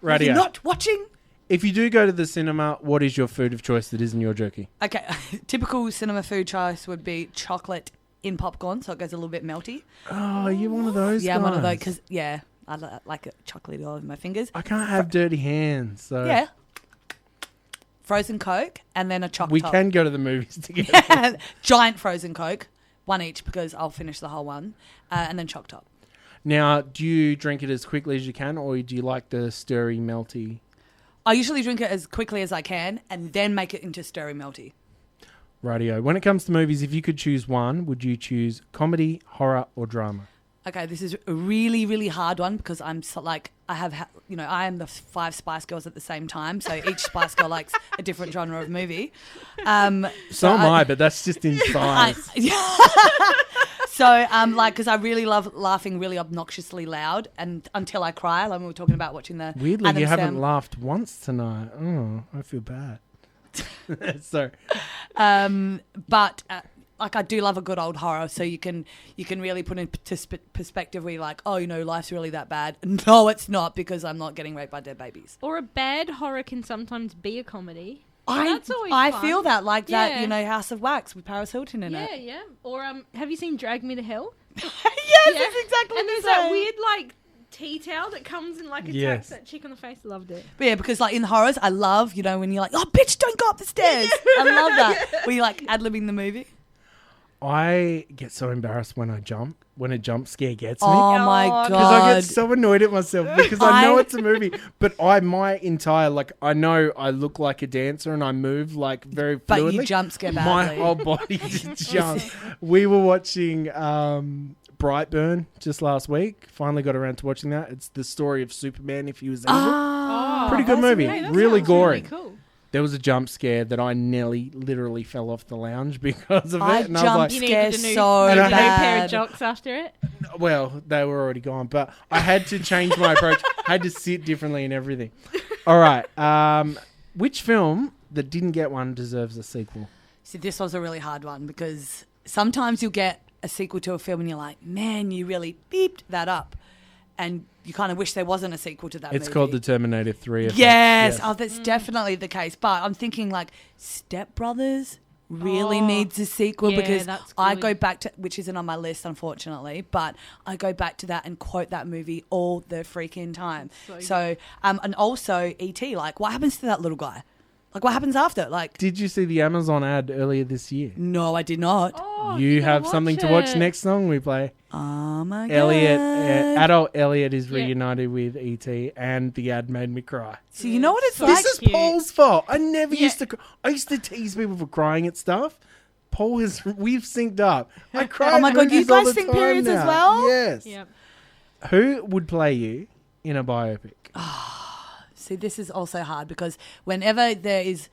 Radio. You're not watching? If you do go to the cinema, what is your food of choice that isn't your jerky? Okay, typical cinema food choice would be chocolate in popcorn, so it goes a little bit melty. Oh, you're one of those Yeah, guys. I'm one of those, because, I like it chocolatey all over my fingers. I can't have dirty hands. So Yeah. Frozen Coke, and then a choc we top. can go to the movies together. Giant frozen Coke, one each, because I'll finish the whole one, and then choc top. Now, do you drink it as quickly as you can, or do you like the stirry, melty? I usually drink it as quickly as I can, and then make it into stirry melty. Radio. When it comes to movies, if you could choose one, would you choose comedy, horror, or drama? Okay, this is a really, really hard one because I'm I am the 5 Spice Girls at the same time, so each Spice Girl likes a different genre of movie. So am I, but that's just in size. Because I really love laughing really obnoxiously loud, and until I cry, like we were talking about watching the Weirdly, Adam you haven't Sandler- laughed once tonight. Oh, I feel bad. So, I do love a good old horror, so you can really put into perspective where you're like, oh, life's really that bad. No, it's not, because I'm not getting raped by dead babies. Or a bad horror can sometimes be a comedy. I fun. feel that, like that, Yeah. House of Wax with Paris Hilton in it. Yeah. Or have you seen Drag Me to Hell? Yes, that's exactly And the there's same. that weird tea towel that comes and like attacks Yes. that chick on the face. Loved it. But yeah, because like in horrors, I love, you know, when you're like, oh, bitch, don't go up the stairs. I love that. Were you like ad-libbing the movie? I get so embarrassed when I jump, when a jump scare gets me. Oh my God. Because I get so annoyed at myself because I know it's a movie, but my entire, like, I know I look like a dancer and I move like very But fluidly. you jump scare badly. My whole body just jumps. We were watching Brightburn just last week. Finally got around to watching that. It's the story of Superman if he was evil. Pretty good movie. Hey, that Really sounds gory. cool. There was a jump scare that I literally fell off the lounge because of I it. And jump I was You like, scare needed a new, so needed a new pair bad. of jocks after it. well, they were already gone, but I had to change my approach. I had to sit differently and everything. All right. Which film that didn't get one deserves a sequel? See, this was a really hard one because sometimes you'll get a sequel to a film and you're like, man, you really beeped that up. And you kind of wish there wasn't a sequel to that movie. It's called The Terminator 3. Yes. Oh, that's definitely the case. But I'm thinking like Step Brothers really needs a sequel yeah, because that's I good. go back to, which isn't on my list, unfortunately, but I go back to that and quote that movie all the freaking time. So and also E.T., like what happens to that little guy? Like what happens after? Like, Did you see the Amazon ad earlier this year? no, I did not. Oh, You gotta have something to watch it. next song we play. Oh my God. Elliot, adult Elliot is Yeah. reunited with E.T. and the ad made me cry. So you know what it's So like? This is cute. Paul's fault. I never Yeah. used to. I used to tease people for crying at stuff. Paul has. We've synced up. I cry. Oh my at God, you movies all guys the sync time periods as now. well? Yes. Yep. Who would play you in a biopic? See, this is also hard because whenever there is,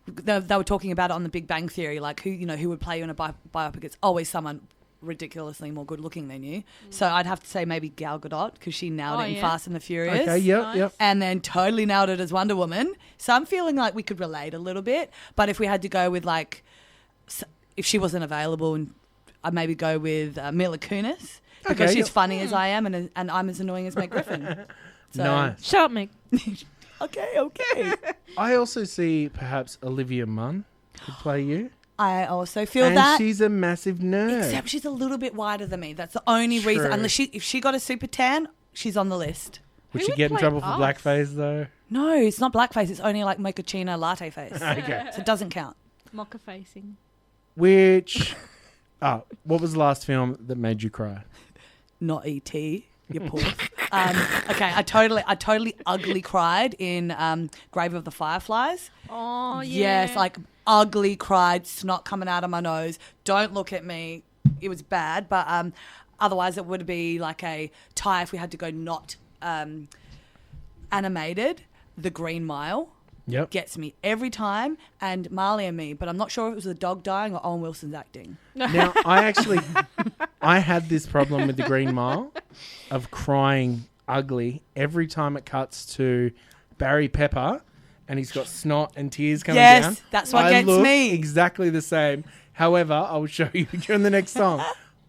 they were talking about it on The Big Bang Theory, like who would play you in a biopic. It's always someone ridiculously more good looking than you. So I'd have to say maybe Gal Gadot because she nailed it in yeah. Fast and the Furious. Okay. Yep. And then totally nailed it as Wonder Woman. So I'm feeling like we could relate a little bit. But if we had to go with like, if she wasn't available, and I'd maybe go with Mila Kunis because Okay, she's yep. funny as I am and I'm as annoying as Meg Griffin. So, Nice. Shut up, Meg. Okay. I also see perhaps Olivia Munn could play you, I also feel and that. she's a massive nerd. Except she's a little bit wider than me. That's the only reason. True. Unless if she got a super tan, she's on the list. Would Who she would get in play trouble for us? blackface though? No, it's not blackface. It's only like mochaccino latte face. Okay. So it doesn't count. Mocha facing. Which? What was the last film that made you cry? Not E.T. You poor. Okay, I totally ugly cried in Grave of the Fireflies. Oh, yeah. Yes, like ugly cried, snot coming out of my nose. Don't look at me. It was bad, but otherwise it would be like a tie if we had to go not animated. The Green Mile Yep. gets me every time, and Marley and Me, but I'm not sure if it was the dog dying or Owen Wilson's acting. Now, I had this problem with The Green Mile of crying ugly every time it cuts to Barry Pepper and he's got snot and tears coming Yes, down. that's what I gets look me. exactly the same. However, I will show you during the next song.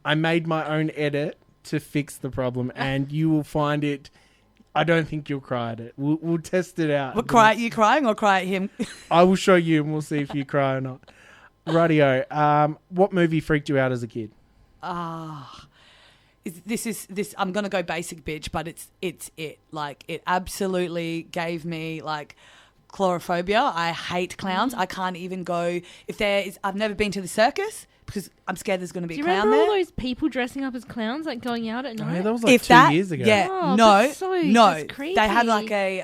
I made my own edit to fix the problem, and you will find it. I don't think you'll cry at it. We'll test it out. What, cry at you crying or cry at him? I will show you, and we'll see if you cry or not. Rightio. What movie freaked you out as a kid? This I'm gonna go basic bitch, but it's it. Like it absolutely gave me like chlorophobia. I hate clowns. I can't even go if there is. I've never been to the circus because I'm scared there's gonna be Do a you clown remember all there. those people dressing up as clowns, like going out at Oh, night? yeah, that was like If 2 that, years ago. yeah, Oh, no, but so no. just They had creepy. like a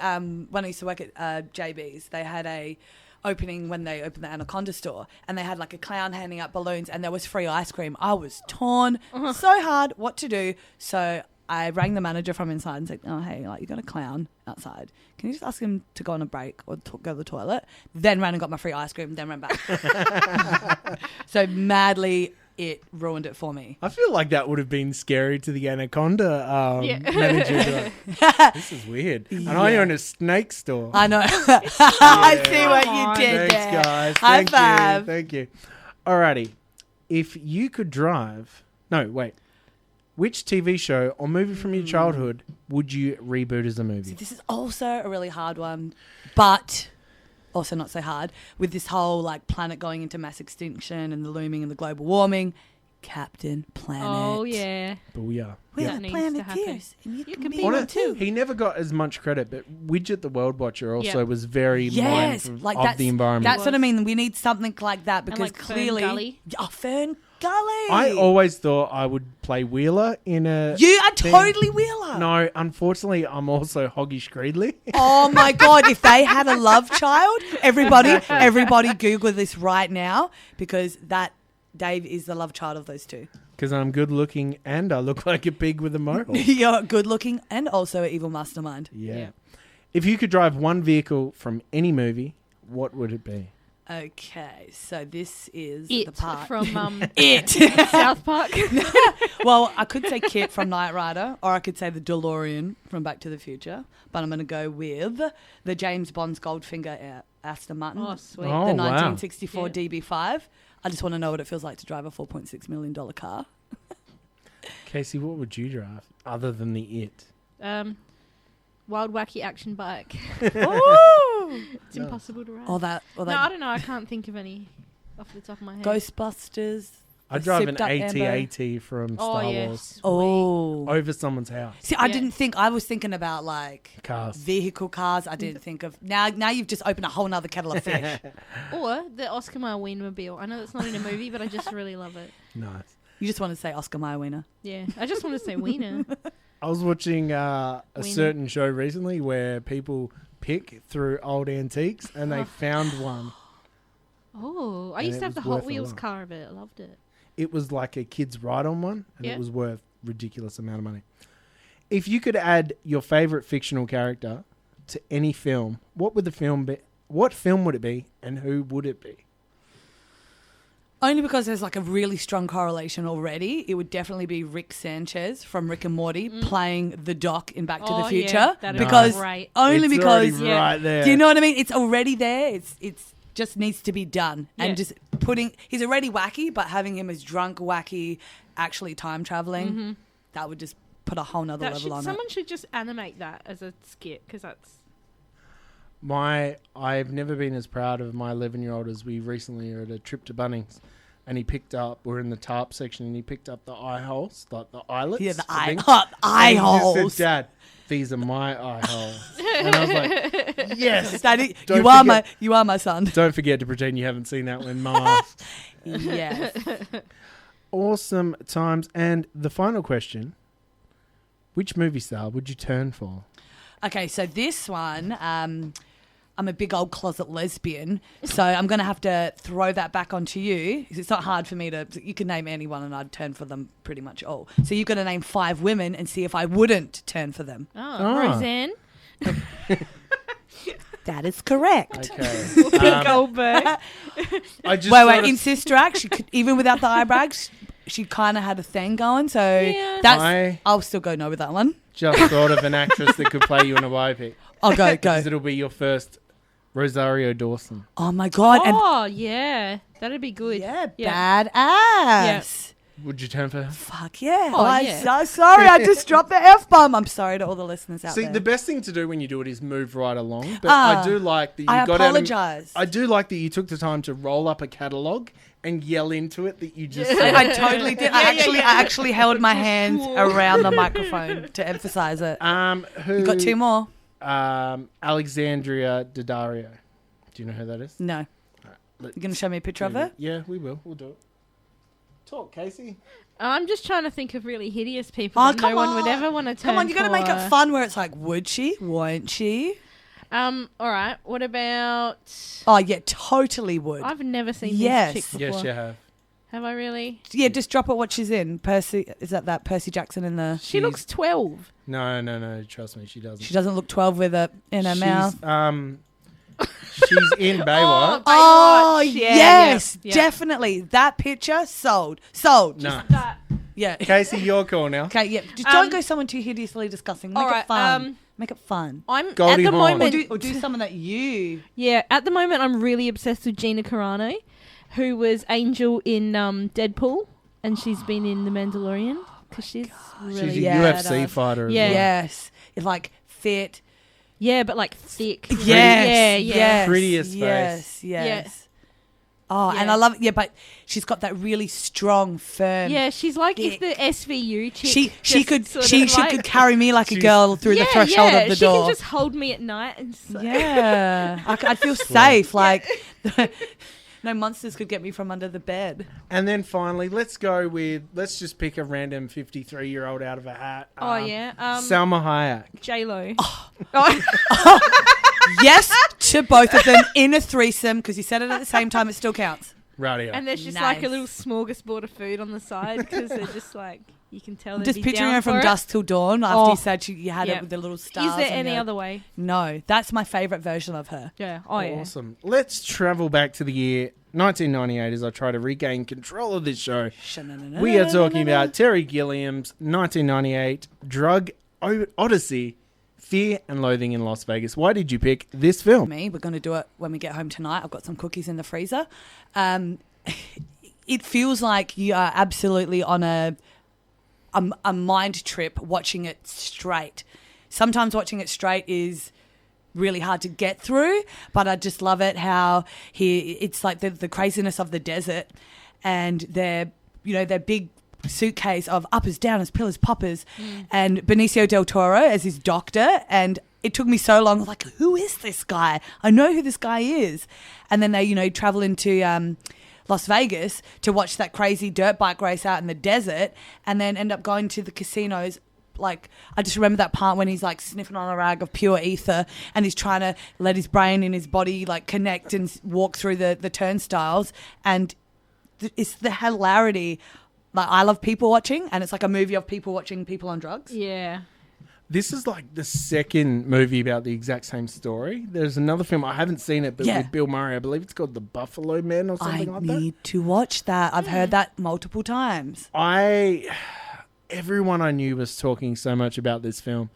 when I used to work at JB's, they had a opening when they opened the Anaconda store, and they had like a clown handing out balloons, and there was free ice cream. I was torn so hard what to do, so I rang the manager from inside and said, "Oh, hey, like you got a clown outside. Can you just ask him to go on a break or go to the toilet?" Then ran and got my free ice cream, then ran back. So madly, it ruined it for me. I feel like that would have been scary to the Anaconda Yeah. manager. Like, this is weird. And I own a snake store. I know. I see what Come you on. did Thanks, there. guys. High Thank five. you. Thank you. Alrighty. If you could drive... No, wait. Which TV show or movie from your childhood would you reboot as a movie? This is also a really hard one, but also not so hard with this whole like planet going into mass extinction and the looming and the global warming. Captain Planet. Oh, yeah. Booyah. We're That the needs to happen. Planeteers, and you can be one one too. He never got as much credit, but Widget the World Watcher also Yeah. was very Yes, mindful like of the environment. That's what I mean. We need something like that because like Fern clearly, Gully. Fern Gully. I always thought I would play Wheeler in a. You are thing. totally Wheeler. No, unfortunately, I'm also Hoggish Creedley. Oh my God! If they had a love child, everybody Google this right now because that Dave is the love child of those two. Because I'm good looking and I look like a pig with a mohawk. You're good looking and also an evil mastermind. Yeah. If you could drive one vehicle from any movie, what would it be? Okay, so this is It the part from It South Park. Well, I could say Kit from Knight Rider, or I could say the DeLorean from Back to the Future. But I'm going to go with the James Bond's Goldfinger Aston Martin. Oh, sweet. The Oh, wow. 1964 Yeah. DB5. I just want to know what it feels like to drive a $4.6 million car. Casey, what would you drive other than the It? Wild Wacky Action Bike. Ooh! It's impossible to ride. Or that No, I don't know. I can't think of any off the top of my head. Ghostbusters. I'd the drive an sipped up amber. AT-AT from Oh, Star yeah. Wars Sweet. Oh. over someone's house. See, I Yeah. didn't think, I was thinking about like Cars. vehicle cars. I didn't think of, now you've just opened a whole nother kettle of fish. Or the Oscar Mayer Wienermobile. I know that's not in a movie, but I just really love it. Nice. You just want to say Oscar Mayer Wiener. Yeah, I just want to say Wiener. I was watching a Wiener. certain show recently where people pick through old antiques and they found one. Oh, I And used it to have the was Hot worth a Wheels lot. car of it. I loved it. It was like a kid's ride on one and Yeah. it was worth ridiculous amount of money. If you could add your favorite fictional character to any film, what would the film be? What film would it be and who would it be? Only because there's like a really strong correlation already. It would definitely be Rick Sanchez from Rick and Morty playing the Doc in Back to the Oh, Future. yeah, that'd be because great. only It's because already right there. Do you know what I mean? It's already there. It's just needs to be done. Yeah. And just he's already wacky, but having him as drunk, wacky, actually time traveling, that would just put a whole nother level on Someone it. should just animate that as a skit because that's. I've never been as proud of my 11-year-old as we recently were at a trip to Bunnings. And he picked up, we're in the tarp section, and he picked up the eye holes, like the eyelets. Yeah, the thing. eye And he just holes. said, Dad, these are my eye holes. And I was like, yes. Daddy, Don't you are my son. Don't forget to pretend you haven't seen that when Mum asked. Yes. Awesome times. And the final question, which movie star would you turn for? Okay, so this one, I'm a big old closet lesbian, so I'm going to have to throw that back onto you. It's not hard for me to. You can name anyone, and I'd turn for them pretty much all. So you've got to name 5 women and see if I wouldn't turn for them. Oh, Roseanne. That is correct. Okay. Whoopi Goldberg. I just Wait, in Sister Act, she could, even without the eyebrows, she kind of had a thing going. So I'll still go no with that one. just thought of an actress that could play you in a biopic. I'll go. Because it'll be your first Rosario Dawson. Oh my God. Oh, yeah. That'd be good. Yeah, Yeah. badass. Would you turn for her? Fuck yeah. Oh, I'm yeah. so sorry. I just dropped the F-bomb. I'm sorry to all the listeners out See, there. the best thing to do when you do it is move right along. But I do like that you I got out. apologise. I do like that you took the time to roll up a catalogue and yell into it that you just. I totally did. I actually held my hands around the microphone to emphasise it. Who? You got 2 more? Alexandria Daddario. Do you know who that is? No. You're going to show me a picture of her? Yeah, we will. We'll do it. Talk, Casey. I'm just trying to think of really hideous people Oh, that come no one on. would ever want to turn Come on, you got to make for. it fun where it's like, would she? Won't she? All right. What about? Oh, yeah, totally would. I've never seen Yes. this chick before. Yes, you have. Have I really? Yeah, just drop it what she's in. Percy, is that Percy Jackson in the... She looks 12. No. Trust me, she doesn't. She doesn't look 12 with it in her mouth. She's in Baywatch. Oh, Yeah, yes, yeah. definitely. That picture, sold. No. Yeah. Casey, your call now. Okay, yeah. Just don't go someone too hideously disgusting. Make all it right, fun. Make it fun. I'm Goldie at the Hawn. moment. Or do someone that you... Yeah, at the moment, I'm really obsessed with Gina Carano, who was Angel in Deadpool, and she's been in The Mandalorian because she's really She's a Yeah, UFC no. fighter as Yeah. well. Yes. It's like fit. yeah, but like thick. Yes. yeah. Yes. Prettiest face. Yes. Yeah. Yes. Oh, and I love it. Yeah, but she's got that really strong, firm. Yeah, she's like if the SVU chick. She could carry me like a girl through the threshold of the door. She can just hold me at night and I'd feel safe. Like no monsters could get me from under the bed. And then finally, let's just pick a random 53-year-old out of a hat. Salma Hayek. J-Lo. Yes to both of them in a threesome because you said it at the same time. It still counts. Radio. And there's just like a little smorgasbord of food on the side because they're just like, you can tell they'd just be picturing down her from for it. dusk till dawn after you said you had it with the little stars. Is there any other way? No, that's my favourite version of her. Yeah. Awesome. Let's travel back to the year 1998 as I try to regain control of this show. We are talking about Terry Gilliam's 1998 drug odyssey, Fear and Loathing in Las Vegas. Why did you pick this film? We're going to do it when we get home tonight. I've got some cookies in the freezer. It feels like you are absolutely on a mind trip watching it straight. Sometimes watching it straight is really hard to get through, but I just love it how it's like the craziness of the desert and their big suitcase of uppers, downers, pillars, poppers, and Benicio del Toro as his doctor. And it took me so long. I was like, who is this guy? I know who this guy is. And then they, travel into Las Vegas to watch that crazy dirt bike race out in the desert and then end up going to the casinos. Like, I just remember that part when he's like sniffing on a rag of pure ether and he's trying to let his brain and his body like connect and walk through the turnstiles. And it's the hilarity. Like, I love people watching, and it's like a movie of people watching people on drugs. Yeah. This is like the second movie about the exact same story. There's another film, I haven't seen it, but with Bill Murray. I believe it's called The Buffalo Man or something like that. I need to watch that. I've heard that multiple times. Everyone I knew was talking so much about this film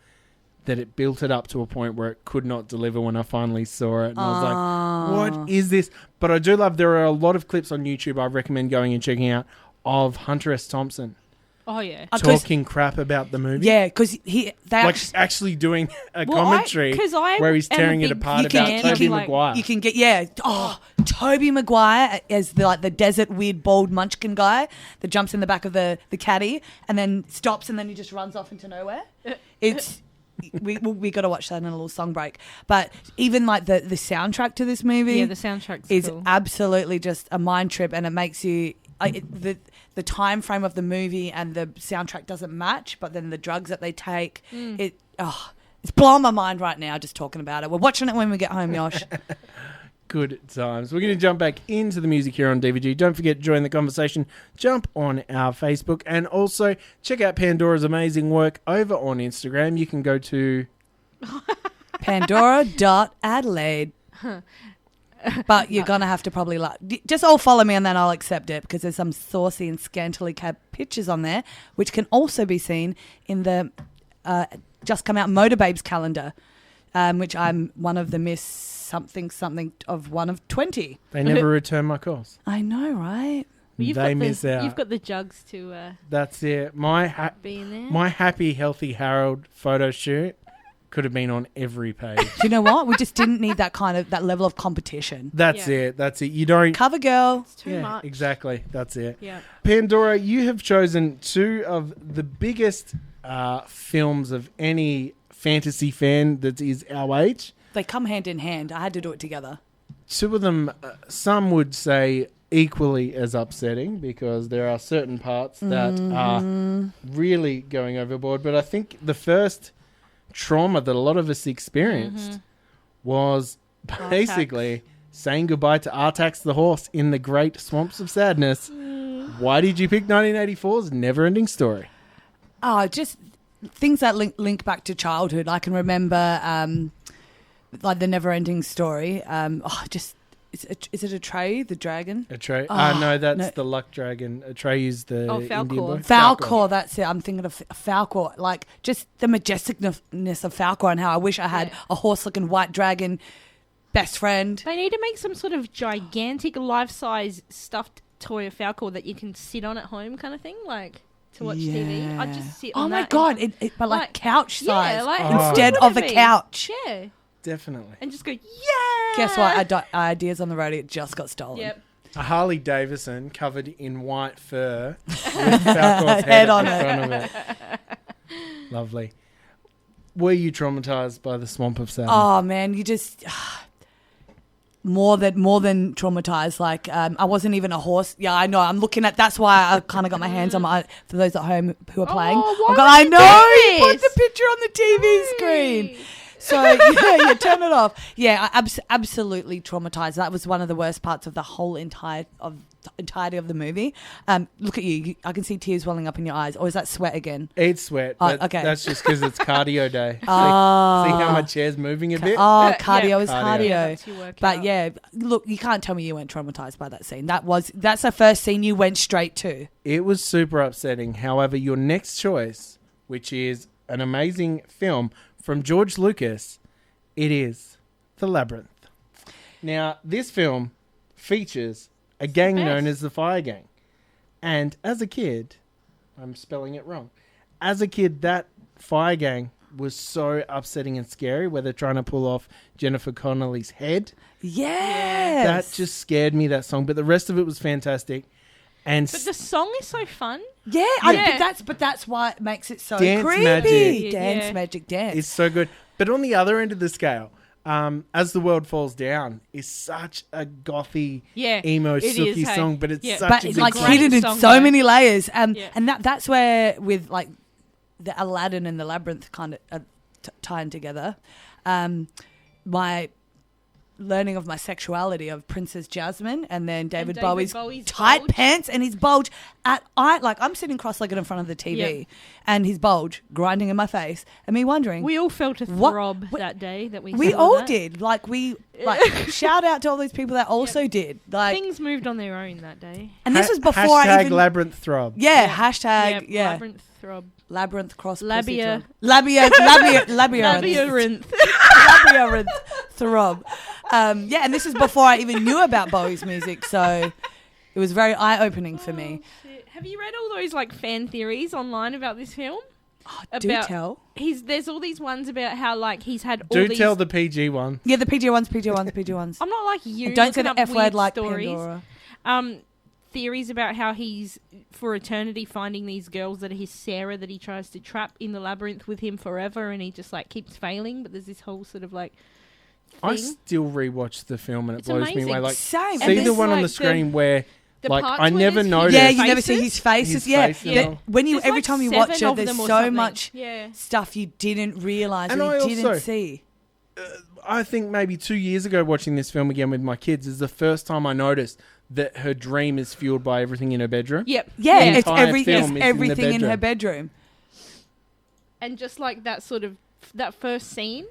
that it built it up to a point where it could not deliver when I finally saw it. And I was like, what is this? But I do love, there are a lot of clips on YouTube I recommend going and checking out of Hunter S. Thompson. Oh, yeah. Talking crap about the movie. Yeah, because actually doing a commentary where he's tearing it apart about Tobey Maguire. You can get, Tobey Maguire as the desert weird bald munchkin guy that jumps in the back of the caddy and then stops and then he just runs off into nowhere. It's... we got to watch that in a little song break. But even like the soundtrack to this movie, the soundtrack is cool. Absolutely just a mind trip, and it makes you the time frame of the movie and the soundtrack doesn't match, but then the drugs that they take, it's blowing my mind right now just talking about it. We're watching it when we get home, Yosh. Good times. We're going to jump back into the music here on DVG. Don't forget to join the conversation. Jump on our Facebook and also check out Pandora's amazing work over on Instagram. You can go to Pandora.Adelaide. But you're going to have to probably just all follow me and then I'll accept it because there's some saucy and scantily kept pictures on there, which can also be seen in the just come out Motor Babes calendar, which I'm one of the Miss something of one of 20. They never return my calls. I know, right? They miss out. You've got the jugs to That's it. My Happy Healthy Harold photo shoot could have been on every page. Do you know what? We just didn't need that level of competition. That's it. You don't... Cover girl. It's too much. Exactly. That's it. Yeah. Pandora, you have chosen two of the biggest films of any fantasy fan that is our age. They come hand in hand. I had to do it together. Two of them, some would say equally as upsetting because there are certain parts that are really going overboard. But I think the first trauma that a lot of us experienced was basically saying goodbye to Artax the horse in the great swamps of sadness. Why did you pick 1984's Never-Ending Story? Oh, just things that link back to childhood. I can remember like the Never-Ending Story. Is it Atreyu, the dragon? Atreyu? No, that's the luck dragon. Atreyu's the Indian boy. Falcor, that's it. I'm thinking of Falcor. Like, just the majesticness of Falcor and how I wish I had a horse-looking white dragon best friend. They need to make some sort of gigantic life-size stuffed toy of Falcor that you can sit on at home kind of thing, like... to watch TV. I'd just sit on that. Oh my God, but like couch size like, instead of a couch. Yeah. Definitely. And just go, yeah! Guess what? Ideas on the road, it just got stolen. Yep. A Harley Davidson covered in white fur with Falcor's head on the front of it. Lovely. Were you traumatized by the Swamp of Saturn? Oh man, you just more than traumatized. Like I wasn't even a horse. Yeah, I know. I'm looking at. That's why I kind of got my hands on my. For those at home who are playing, I know. You put the picture on the TV screen. So yeah, turn it off. Yeah, absolutely traumatized. That was one of the worst parts of the whole entirety of the movie. Look at you. I can see tears welling up in your eyes. Or is that sweat again? It's sweat. But okay. That's just because it's cardio day. See how my chair's moving a bit? Cardio is cardio. Yeah, but yeah, look, you can't tell me you weren't traumatized by that scene. That's the first scene you went straight to. It was super upsetting. However, your next choice, which is an amazing film from George Lucas, it is The Labyrinth. Now, this film features a gang known as the Fire Gang. And as a kid, I'm spelling it wrong. As a kid, that Fire Gang was so upsetting and scary where they're trying to pull off Jennifer Connelly's head. Yes. That just scared me, that song. But the rest of it was fantastic. But the song is so fun. Yeah. But that's why it makes it so Dance creepy. magic. Dance. It's so good. But on the other end of the scale, As the World Falls Down is such a gothy, emo, sooky song, but it's such a good song. Hidden in so many layers. And that's where, with like the Aladdin and the Labyrinth kind of tying together, my learning of my sexuality of Princess Jasmine and then David Bowie's tight bulge. pants and his bulge I'm sitting cross-legged in front of the TV and his bulge grinding in my face and me wondering. We all felt a throb that day that we saw all that. did. Shout out to all those people that also did. Things moved on their own that day. And this was before I even Labyrinth throb. Hashtag Labyrinth throb. Labyrinth cross Labia. Labyrinth. Labyrinth throb. And this is before I even knew about Bowie's music, so it was very eye-opening for me. Shit. Have you read all those fan theories online about this film? Do tell. There's all these ones about how he's had all Do these... tell the PG one. Yeah, the PG ones. I'm not like you. And don't say looking the up F word weird like stories. Pandora. Theories about how he's for eternity finding these girls that are his Sarah that he tries to trap in the labyrinth with him forever, and he just keeps failing. But there's this whole sort of thing. I still rewatch the film and it blows me away. Same. See the one on the screen where I never noticed. Yeah, you never see his faces. When you There's every time you watch it, there's so much Yeah. stuff you didn't realise And and I you didn't also- see. I think maybe 2 years ago watching this film again with my kids is the first time I noticed that her dream is fueled by everything in her bedroom. Yep. Yeah, The it's entire film is everything in the her bedroom. And just that sort of that first scene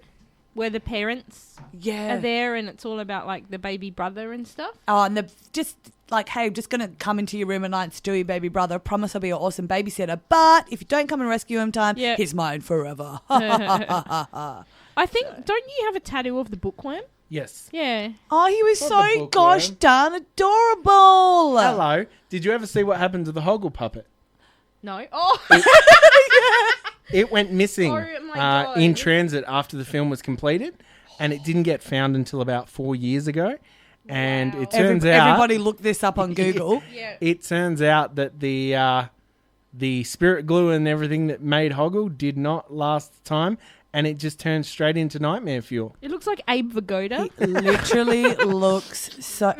where the parents are there and it's all about the baby brother and stuff. Oh, and they're just hey, I'm just going to come into your room at night and steal your baby brother. Promise I'll be your awesome babysitter. But if you don't come and rescue him in time, he's mine forever. I think, don't you have a tattoo of the bookworm? Yes. Yeah. Oh, he was Not so the bookworm. gosh darn adorable. Hello. Did you ever see what happened to the Hoggle puppet? No. Oh. It went missing Oh my God. in transit after the film was completed, and it didn't get found until about 4 years ago. And it turns out everybody looked this up on Google. It turns out that the spirit glue and everything that made Hoggle did not last time, and it just turned straight into nightmare fuel. It looks like Abe Vigoda. It literally looks so...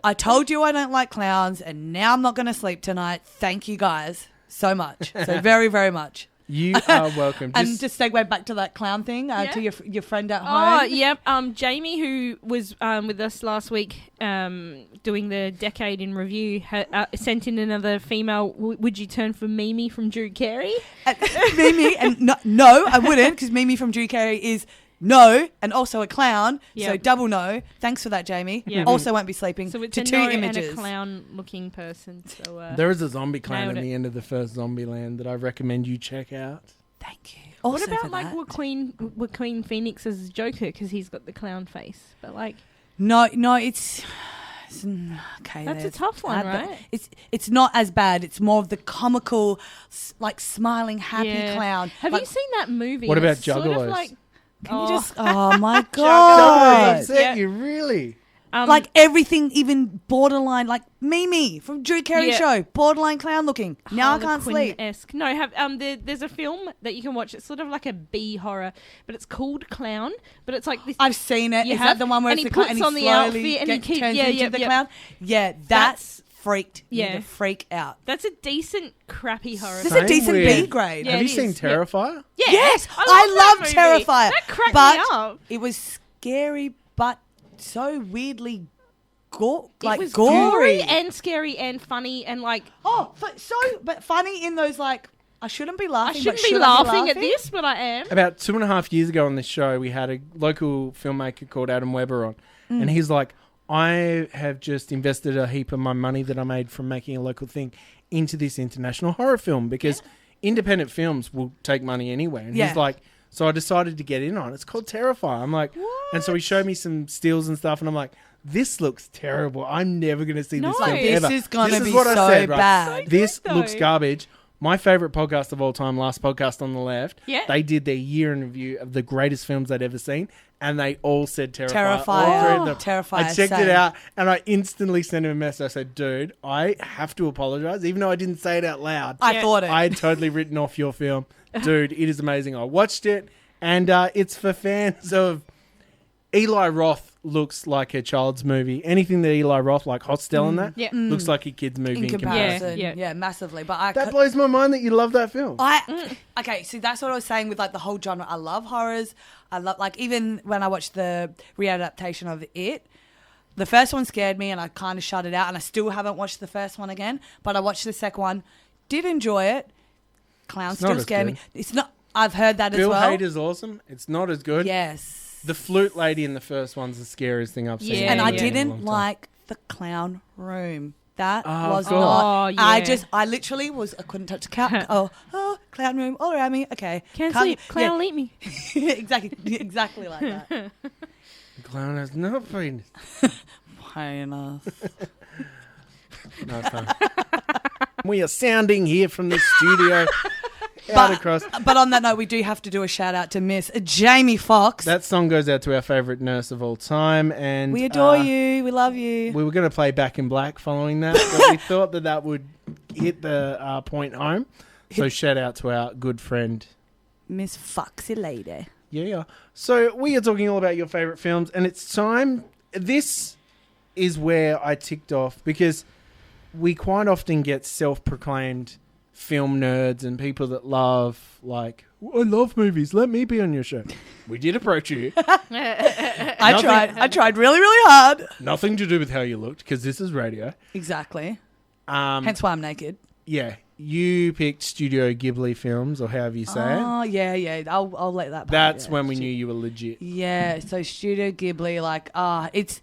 I told you I don't like clowns, and now I'm not going to sleep tonight. Thank you guys so much. So very, very much. You are welcome. And just segue back to that clown thing, to your friend at home. Oh, yep. Jamie, who was with us last week doing the Decade in Review, sent in another female, would you turn for Mimi from Drew Carey? Mimi, and no, I wouldn't, because Mimi from Drew Carey is no, and also a clown, so double no. Thanks for that, Jamie. Yep. Also won't be sleeping so it's to a two no images. And a clown-looking person. So there is a zombie clown nailed at it. the end of the first Zombieland that I recommend you check out. Thank you. What Also about for that. Joaquin Phoenix as Joker, because he's got the clown face? But No, it's okay. That's a tough one, right? It's not as bad. It's more of the comical, smiling, happy clown. Have you seen that movie? What about It's sort of Juggalos? Can you just? Oh my Juggalos god! upset you, really? Like everything, even borderline, like Mimi from Drew Carey's show, borderline clown looking. Now I can't sleep. No, there's a film that you can watch. It's sort of like a B horror, but it's called Clown. But it's like this. I've seen it. Is that the one where and it's he the clown puts and he on the slowly outfit and he turns into the clown? Yeah, that's freaked. Yeah, freak out. That's a decent crappy horror. This is a decent B grade. Yeah, Have you seen Terrifier? Yeah. Yes, I love Terrifier. That cracked but me up. It was scary, but so weirdly it was gory and scary and funny and like but funny in those like I shouldn't be laughing. I shouldn't be laughing at this, but I am. About 2.5 years ago on this show, we had a local filmmaker called Adam Weber on, and he's like, I have just invested a heap of my money that I made from making a local thing into this international horror film because independent films will take money anyway. And he's like, so I decided to get in on it. It's called Terrifier. I'm like, and so he showed me some stills and stuff, and I'm like, this looks terrible. I'm never going to see this film ever. This is going to be what I so said, right? bad. This though. looks garbage. My favourite podcast of all time, Last Podcast on the Left, they did their year in review of the greatest films they'd ever seen, and they all said Terrifier. All three of them. Terrifier. I checked it out, and I instantly sent him a message. I said, dude, I have to apologise, even though I didn't say it out loud. I thought it. I had totally written off your film. Dude, it is amazing. I watched it, and it's for fans of... Eli Roth looks like a child's movie. Anything that Eli Roth, like Hostel and that, looks like a kid's movie in comparison. Yeah, massively. But that blows my mind that you love that film. Okay, so that's what I was saying with like the whole genre. I love horrors. I love like even when I watched the readaptation of It, the first one scared me and I kind of shut it out, and I still haven't watched the first one again. But I watched the second one, did enjoy it. Clown still scared me. It's not. I've heard that as well. Bill Hader's awesome. It's not as good. Yes. The flute lady in the first one's the scariest thing I've seen. And I didn't like the clown room. That was God. not. Yeah. I literally I couldn't touch the couch. Clown room all around me. Okay. Can't sleep. Clown, eat me. exactly like that. The clown has no penis. Penis. No, it's fine. We are sounding here from the studio. But on that note, we do have to do a shout out to Miss Jamie Foxx. That song goes out to our favourite nurse of all time, and we adore you. We love you. We were going to play Back in Black following that, but we thought that would hit the point home. So shout out to our good friend Miss Foxy Lady. Yeah. So we are talking all about your favourite films, and it's time. This is where I ticked off because we quite often get self-proclaimed film nerds and people that love, like, I love movies, let me be on your show. We did approach you. I tried really, really hard. Nothing to do with how you looked, because this is radio. Exactly. Hence why I'm naked. Yeah. You picked Studio Ghibli films, or however you say it. Oh, yeah. I'll let that pass. That's when we knew you were legit. Yeah, so Studio Ghibli, it's...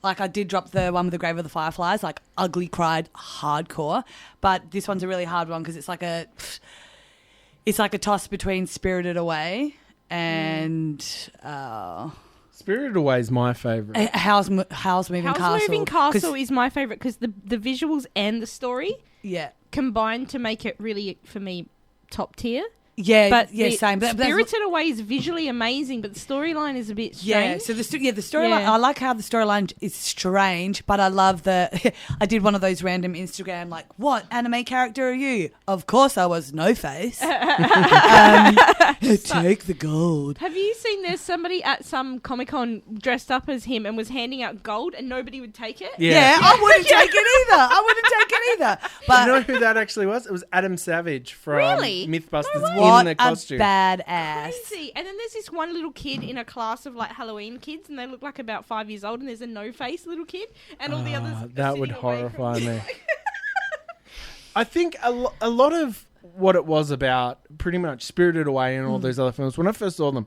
Like, I did drop the one with the Grave of the Fireflies, like, ugly cried hardcore. But this one's a really hard one because it's like a toss between Spirited Away and... Spirited Away is my favourite. Howl's Moving Castle. Howl's Moving Castle is my favourite because the visuals and the story combined to make it really, for me, top tier. Yeah, same. But Spirited Away is visually amazing, but the storyline is a bit strange. Yeah, so the storyline, I like how the storyline is strange, but I love I did one of those random Instagram, like, what anime character are you? Of course I was No Face. Take the gold. Have you seen there's somebody at some Comic-Con dressed up as him and was handing out gold and nobody would take it? Yeah, I wouldn't take it either. But you know who that actually was? It was Adam Savage from Mythbusters. What in the costume. A badass. Crazy. And then there's this one little kid in a class of like Halloween kids, and they look like about 5 years old, and there's a no-face little kid, and all the others. That would horrify me. I think a lot of what it was about, pretty much Spirited Away and all those other films, when I first saw them,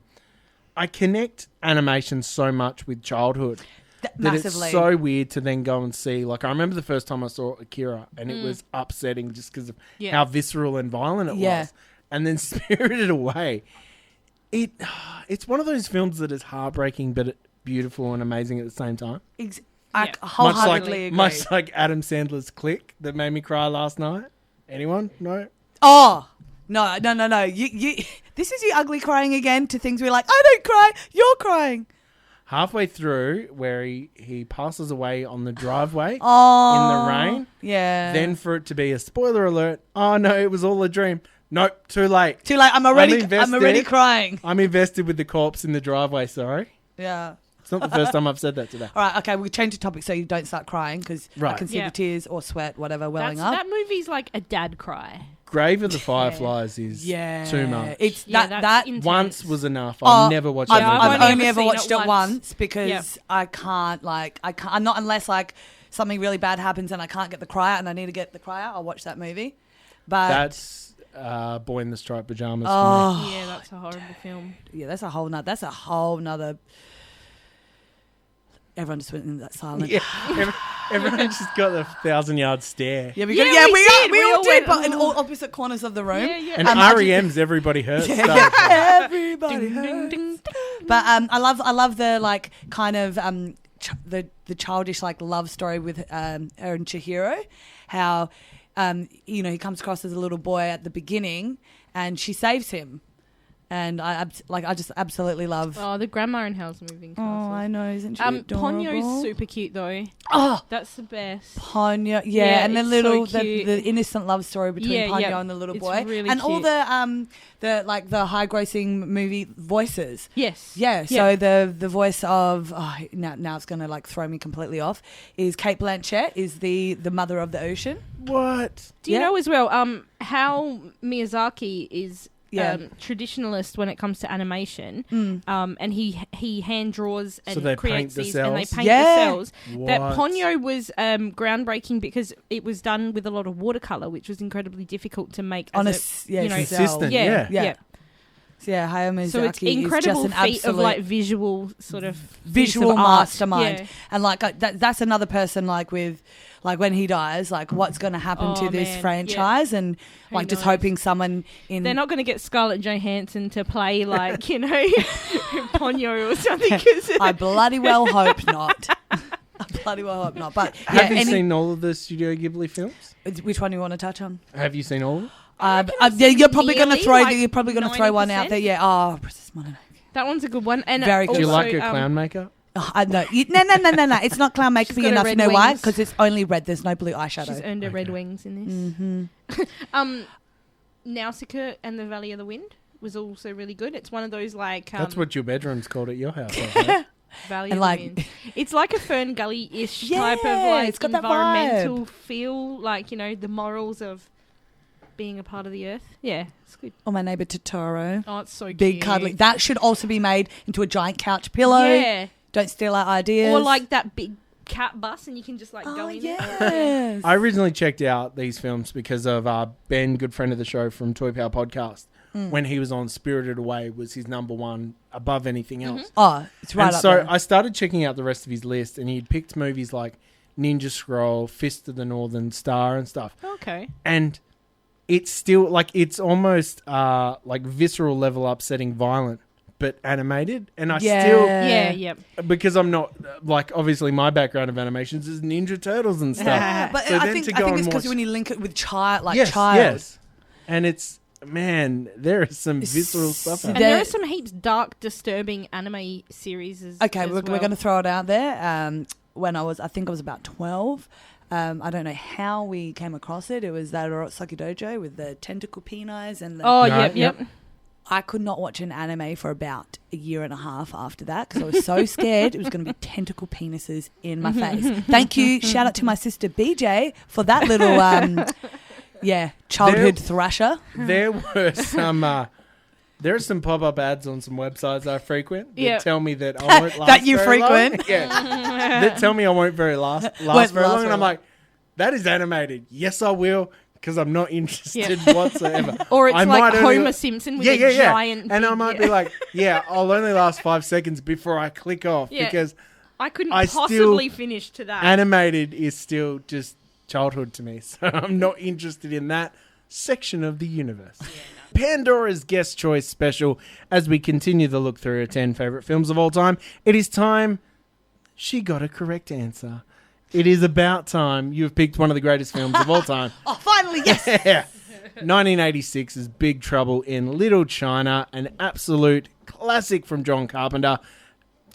I connect animation so much with childhood. That Massively. It's so weird to then go and see. Like, I remember the first time I saw Akira, and it was upsetting just because of how visceral and violent it was. And then Spirited Away, it's one of those films that is heartbreaking but beautiful and amazing at the same time. I wholeheartedly agree. Much like Adam Sandler's Click that made me cry last night. Anyone? No? Oh, no. You this is you ugly crying again to things we're like, I don't cry, you're crying. halfway through where he passes away on the driveway in Oh, the rain. Yeah. Then for it to be a spoiler alert, oh no, it was all a dream. Nope, too late. Too late. I'm already invested. crying. I'm invested with the corpse in the driveway, sorry. Yeah. It's not the first time I've said that today. All right, okay, we'll change the topic so you don't start crying because I Right. can see Yeah. the tears or sweat, whatever, welling That's, up. that movie's like a dad cry. Grave of the Fireflies is too much. It's Yeah, that that's that Once was enough. I've never watched I've, it. I've I've only only ever ever seen watched it it once because Yeah. I can't not unless like something really bad happens and I can't get the cry out and I need to get the cry out. I'll watch that movie. But That's Boy in the Striped Pajamas for oh Yeah, that's a horrible film. yeah, that's a whole nother. Everyone just went in that silent. me. Yeah, everyone just got the 1,000-yard stare. Yeah, Yeah, we all did, went, but in "Oh." all opposite corners of the room. Yeah, yeah. And I just- REM's Everybody Hurts. Everybody Ding, hurts. ding, ding, ding. But I love the like kind of the childish like love story with her and Chihiro, how he comes across as a little boy at the beginning and she saves him, and I just absolutely love. Oh, the Grandma in Hell's moving. Oh, I know, isn't she adorable? Ponyo's super cute though. Oh, That's the best. Ponyo, Yeah, and the it's little so cute. the innocent love story between Yeah, Ponyo yeah, and the little it's boy, really and all cute. the high grossing movie voices. Yes. Yeah, so the voice of now it's gonna like throw me completely off is Kate Blanchett is the mother of the ocean. What? Do you Yeah. know as well how Miyazaki is Yeah. traditionalist when it comes to animation, and he hand draws and So they paint creates the these and they cells? paint Yeah. the cells. That What? Ponyo was groundbreaking because it was done with a lot of watercolor, which was incredibly difficult to make On as a s- yeah, you know, Consistent, yeah, yeah. yeah. So yeah, Hayao Miyazaki So it's is just incredible an feat absolute of like visual sort of piece visual of art. mastermind, Yeah. and like that's another person like with like when he dies, like what's going to happen to Oh, this man, franchise, and Who like just knows? hoping someone in They're not going to get Scarlett Johansson to play like Ponyo or something. 'Cause I bloody well hope not. I bloody well hope not. But yeah, Have you seen all of the Studio Ghibli films? which one do you want to touch on? Have you seen all of them? Yeah, you're probably going to nearly, throw. like You're probably going to throw one out 90%. there. Yeah. Oh, Princess Mononoke. that one's a good one. And Very good. Do you also, like a clown makeup? Oh, I know. No. It's not clown makeup She's got enough. her You red know why? wings. Because it's only red. There's no blue She's eyeshadow. earned her red wings in this. Nausicaa and the Valley of the Wind was also really good. It's one of those like That's what your bedroom's called at your house. I think. Valley And of like- the Wind. It's like a Fern Gully-ish Yeah, type of like it's got that environmental feel, like the morals of being a part of the earth. Yeah, it's good. Or My Neighbor Totoro. Oh, it's so Big cute. cuddly. That should also be made into a giant couch pillow. Yeah. Don't steal our ideas. Or like that big cat bus, and you can just like go oh in it. yes. I originally checked out these films because of Ben, good friend of the show from Toy Power Podcast. When he was on Spirited Away was his number one above anything else. Oh, it's right And up so there. I started checking out the rest of his list, and he'd picked movies like Ninja Scroll, Fist of the Northern Star, and stuff. Okay. And it's still like it's almost like visceral level upsetting violent, but animated. And I still Yeah, yep. because I'm not like obviously my background of animations is Ninja Turtles and stuff. Yeah, but So I then think to go and it's because watch- when you link it with child, like yes, child. yes, and it's man, there is some visceral stuff. So out And there. there are some heaps dark, disturbing anime series Okay, as we're well. going to throw it out there. When I think I was about 12. I don't know how we came across it. It was that Orotsuki Dojo with the tentacle penis and the... Oh, Right, yep. I could not watch an anime for about a year and a half after that because I was so scared it was going to be tentacle penises in my face. Thank you. Shout out to my sister BJ for that little, childhood thrasher. There were some. There are some pop-up ads on some websites I frequent that Yeah. tell me that I won't last That you very long. frequent? Yeah. That tell me I won't last very long. And I'm like, that is animated. Yes, I will, because I'm not interested whatsoever. Or it's I like might only- Homer Simpson with a giant... And I big- might be like, yeah, I'll only last 5 seconds before I click off Yeah. because I couldn't I still- possibly finish to that. animated is still just childhood to me. So I'm not interested in that section of the universe. Pandora's Guest Choice Special. As we continue the look through her 10 favourite films of all time, it is time she got a correct answer. It is about time you've picked one of the greatest films of all time. Oh, finally, yes. Yeah. 1986's Big Trouble in Little China, an absolute classic from John Carpenter.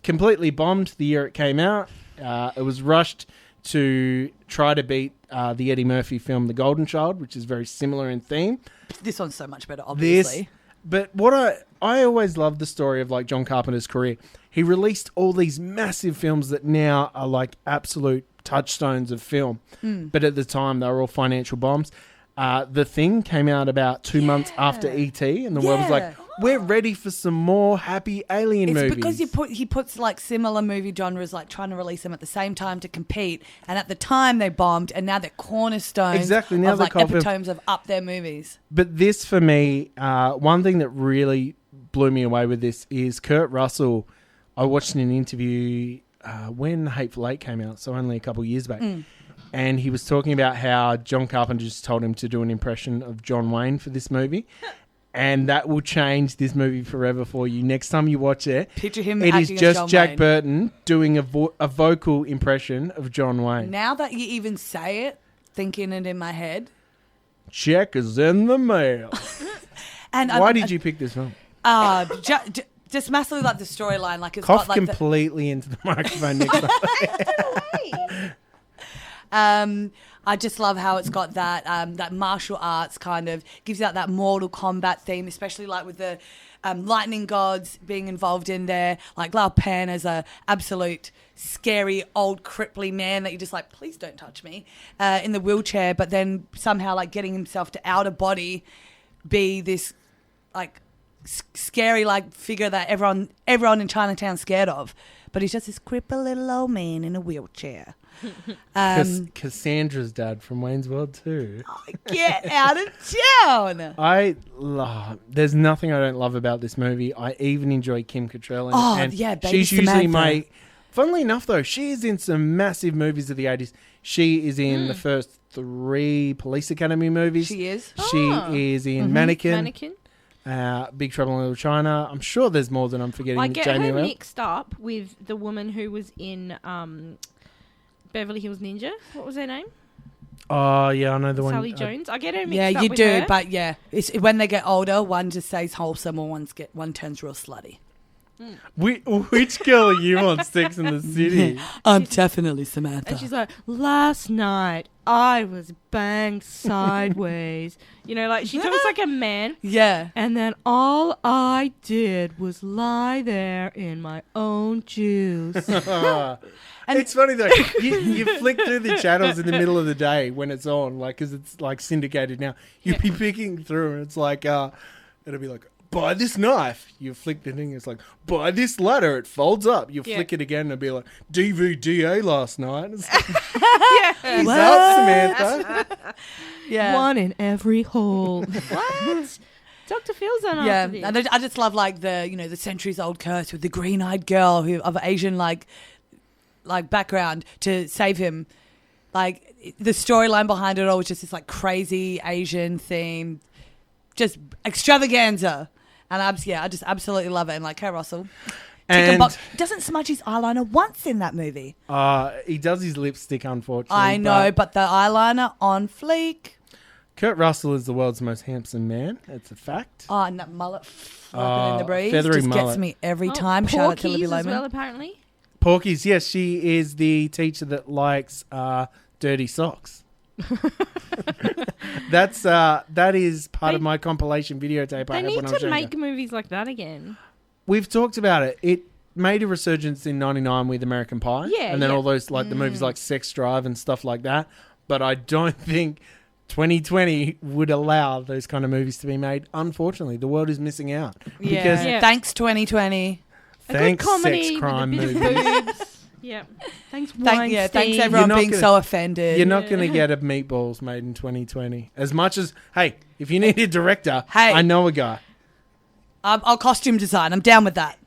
completely bombed the year it came out. It was rushed to try to beat the Eddie Murphy film The Golden Child, which is very similar in theme. This one's so much better, obviously. But what I always loved the story of like John Carpenter's career. He released all these massive films that now are like absolute touchstones of film. But at the time, they were all financial bombs. The Thing came out about 2 months after E.T. and the world was like, we're ready for some more happy alien movies. It's because he puts like similar movie genres, like trying to release them at the same time to compete. And at the time they bombed, and now they're cornerstones Exactly, now of they're like called epitomes of up there movies. But this, for me, one thing that really blew me away with this is Kurt Russell. I watched an interview when Hateful Eight came out, so only a couple of years back. And he was talking about how John Carpenter just told him to do an impression of John Wayne for this movie. And that will change this movie forever for you. Next time you watch it, Picture him it is acting as just John Jack Wayne. Burton doing a vocal impression of John Wayne. Now that you even say it, thinking it in my head. Check is in the mail. And Why did you pick this film? Just massively like the storyline. Like it's Cough got like completely into the microphone next time. I just love how it's got that that martial arts kind of gives out that Mortal Kombat theme, especially like with the lightning gods being involved in there. Like Lao Pan as a absolute scary old cripply man that you're just like, please don't touch me, in the wheelchair. But then somehow like getting himself to outer body be this like scary like figure that everyone in Chinatown's scared of. But he's just this crippled little old man in a wheelchair. Cassandra's dad from Wayne's World 2. Get out of town! There's nothing I don't love about this movie. I even enjoy Kim Cattrall. Baby she's usually Samantha. Funnily enough, though, she is in some massive movies of the 80s. She is in the first 3 Police Academy movies. She is? She is in Mannequin. Big Trouble in Little China. I'm sure there's more than I'm forgetting. I get Jamie her Lee. mixed up with the woman who was in Beverly Hills Ninja. What was her name? Oh, yeah, I know the one. Sally Jones. I get her mixed Yeah, up you with do, her. but yeah, it's when they get older, one just stays wholesome, or one turns real slutty. Which girl are you on Sex in the City? I'm definitely Samantha. And she's like, last night I was banged sideways. You know, like she talks like a man. Yeah. And then all I did was lie there in my own juice. And it's funny though, you flick through the channels in the middle of the day when it's on, like, because it's like syndicated now. You'll be picking through and it's like, it'll be like, buy this knife. You flick the thing, it's like, buy this ladder. It folds up. You flick it again and it'll be like, DVDA last night. It's like, He's up, Samantha. Yeah. One in every hole. What? Dr. Phil's on Yeah, after this. and I just love like the centuries old curse with the green-eyed girl who of Asian like background to save him. Like the storyline behind it all was just this like crazy Asian theme, just extravaganza. And I just absolutely love it. And like Kurt Russell, And doesn't smudge his eyeliner once in that movie. he does his lipstick, unfortunately. I know, but the eyeliner on fleek. Kurt Russell is the world's most handsome man. It's a fact. Oh, and that mullet flapping in the breeze feathery just mullet. gets me every time. Shout out to Libby Porky's as Loman. well, apparently. Porky's, yes, she is the teacher that likes dirty socks. That is part of my compilation videotape I They had need when I was to younger. make movies like that again. We've talked about it. It made a resurgence in '99 with American Pie, Yeah, and then yeah. all those like the movies like Sex Drive and stuff like that. But I don't think 2020 would allow those kind of movies to be made. Unfortunately, the world is missing out because Yeah. Thanks 2020. A good thanks comedy sex crime with a bit movies. of boobs. Yep. Thanks, Weinstein. Thanks everyone You're not being gonna- so offended. You're not going to get a Meatballs made in 2020. As much as, hey, if you need a director, Hey. I know a guy. I'll costume design. I'm down with that.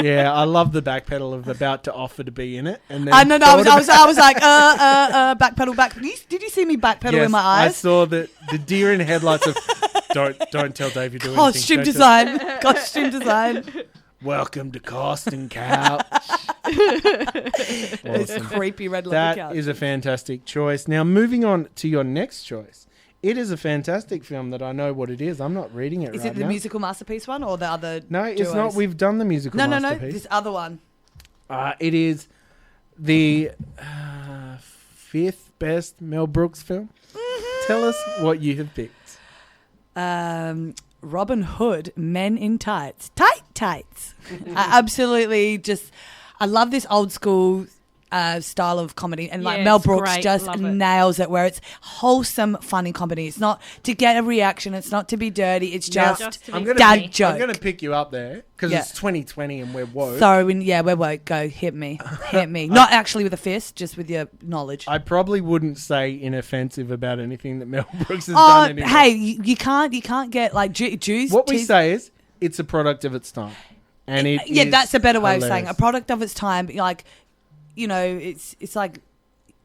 Yeah, I love the backpedal of about to offer to be in it. And then I was like, backpedal, back. Did you see me backpedal Yes, in my I eyes? saw the deer in headlights of don't tell Dave you're doing Costume anything. Don't design. Costume design. Welcome to Casting Couch. It's Awesome. creepy red leather couch. That is a fantastic choice. Now, moving on to your next choice It is a fantastic film that I know what it is. I'm not reading it Is right it the now. musical masterpiece one or the other? No, it's duos? not. We've done the musical No, masterpiece. this other one. It is the fifth best Mel Brooks film. Tell us what you have picked. Robin Hood, Men in Tights. Tights. I absolutely I love this old school style of comedy, and like Yeah, Mel it's Brooks great. just Love it. nails it, where it's wholesome, funny comedy. It's not to get a reaction. It's not to be dirty. It's Now, just to be I'm gonna dad pick, joke. I'm going to pick you up there because Yeah. it's 2020 and we're woke. Sorry, we're woke. Go hit me. Not actually with a fist, just with your knowledge. I probably wouldn't say inoffensive about anything that Mel Brooks has Oh, done anymore. hey, you can't get like Jews. What we say is it's a product of its time. And it yeah, is that's a better way of saying hilarious. it. A product of its time. Like, you know, it's like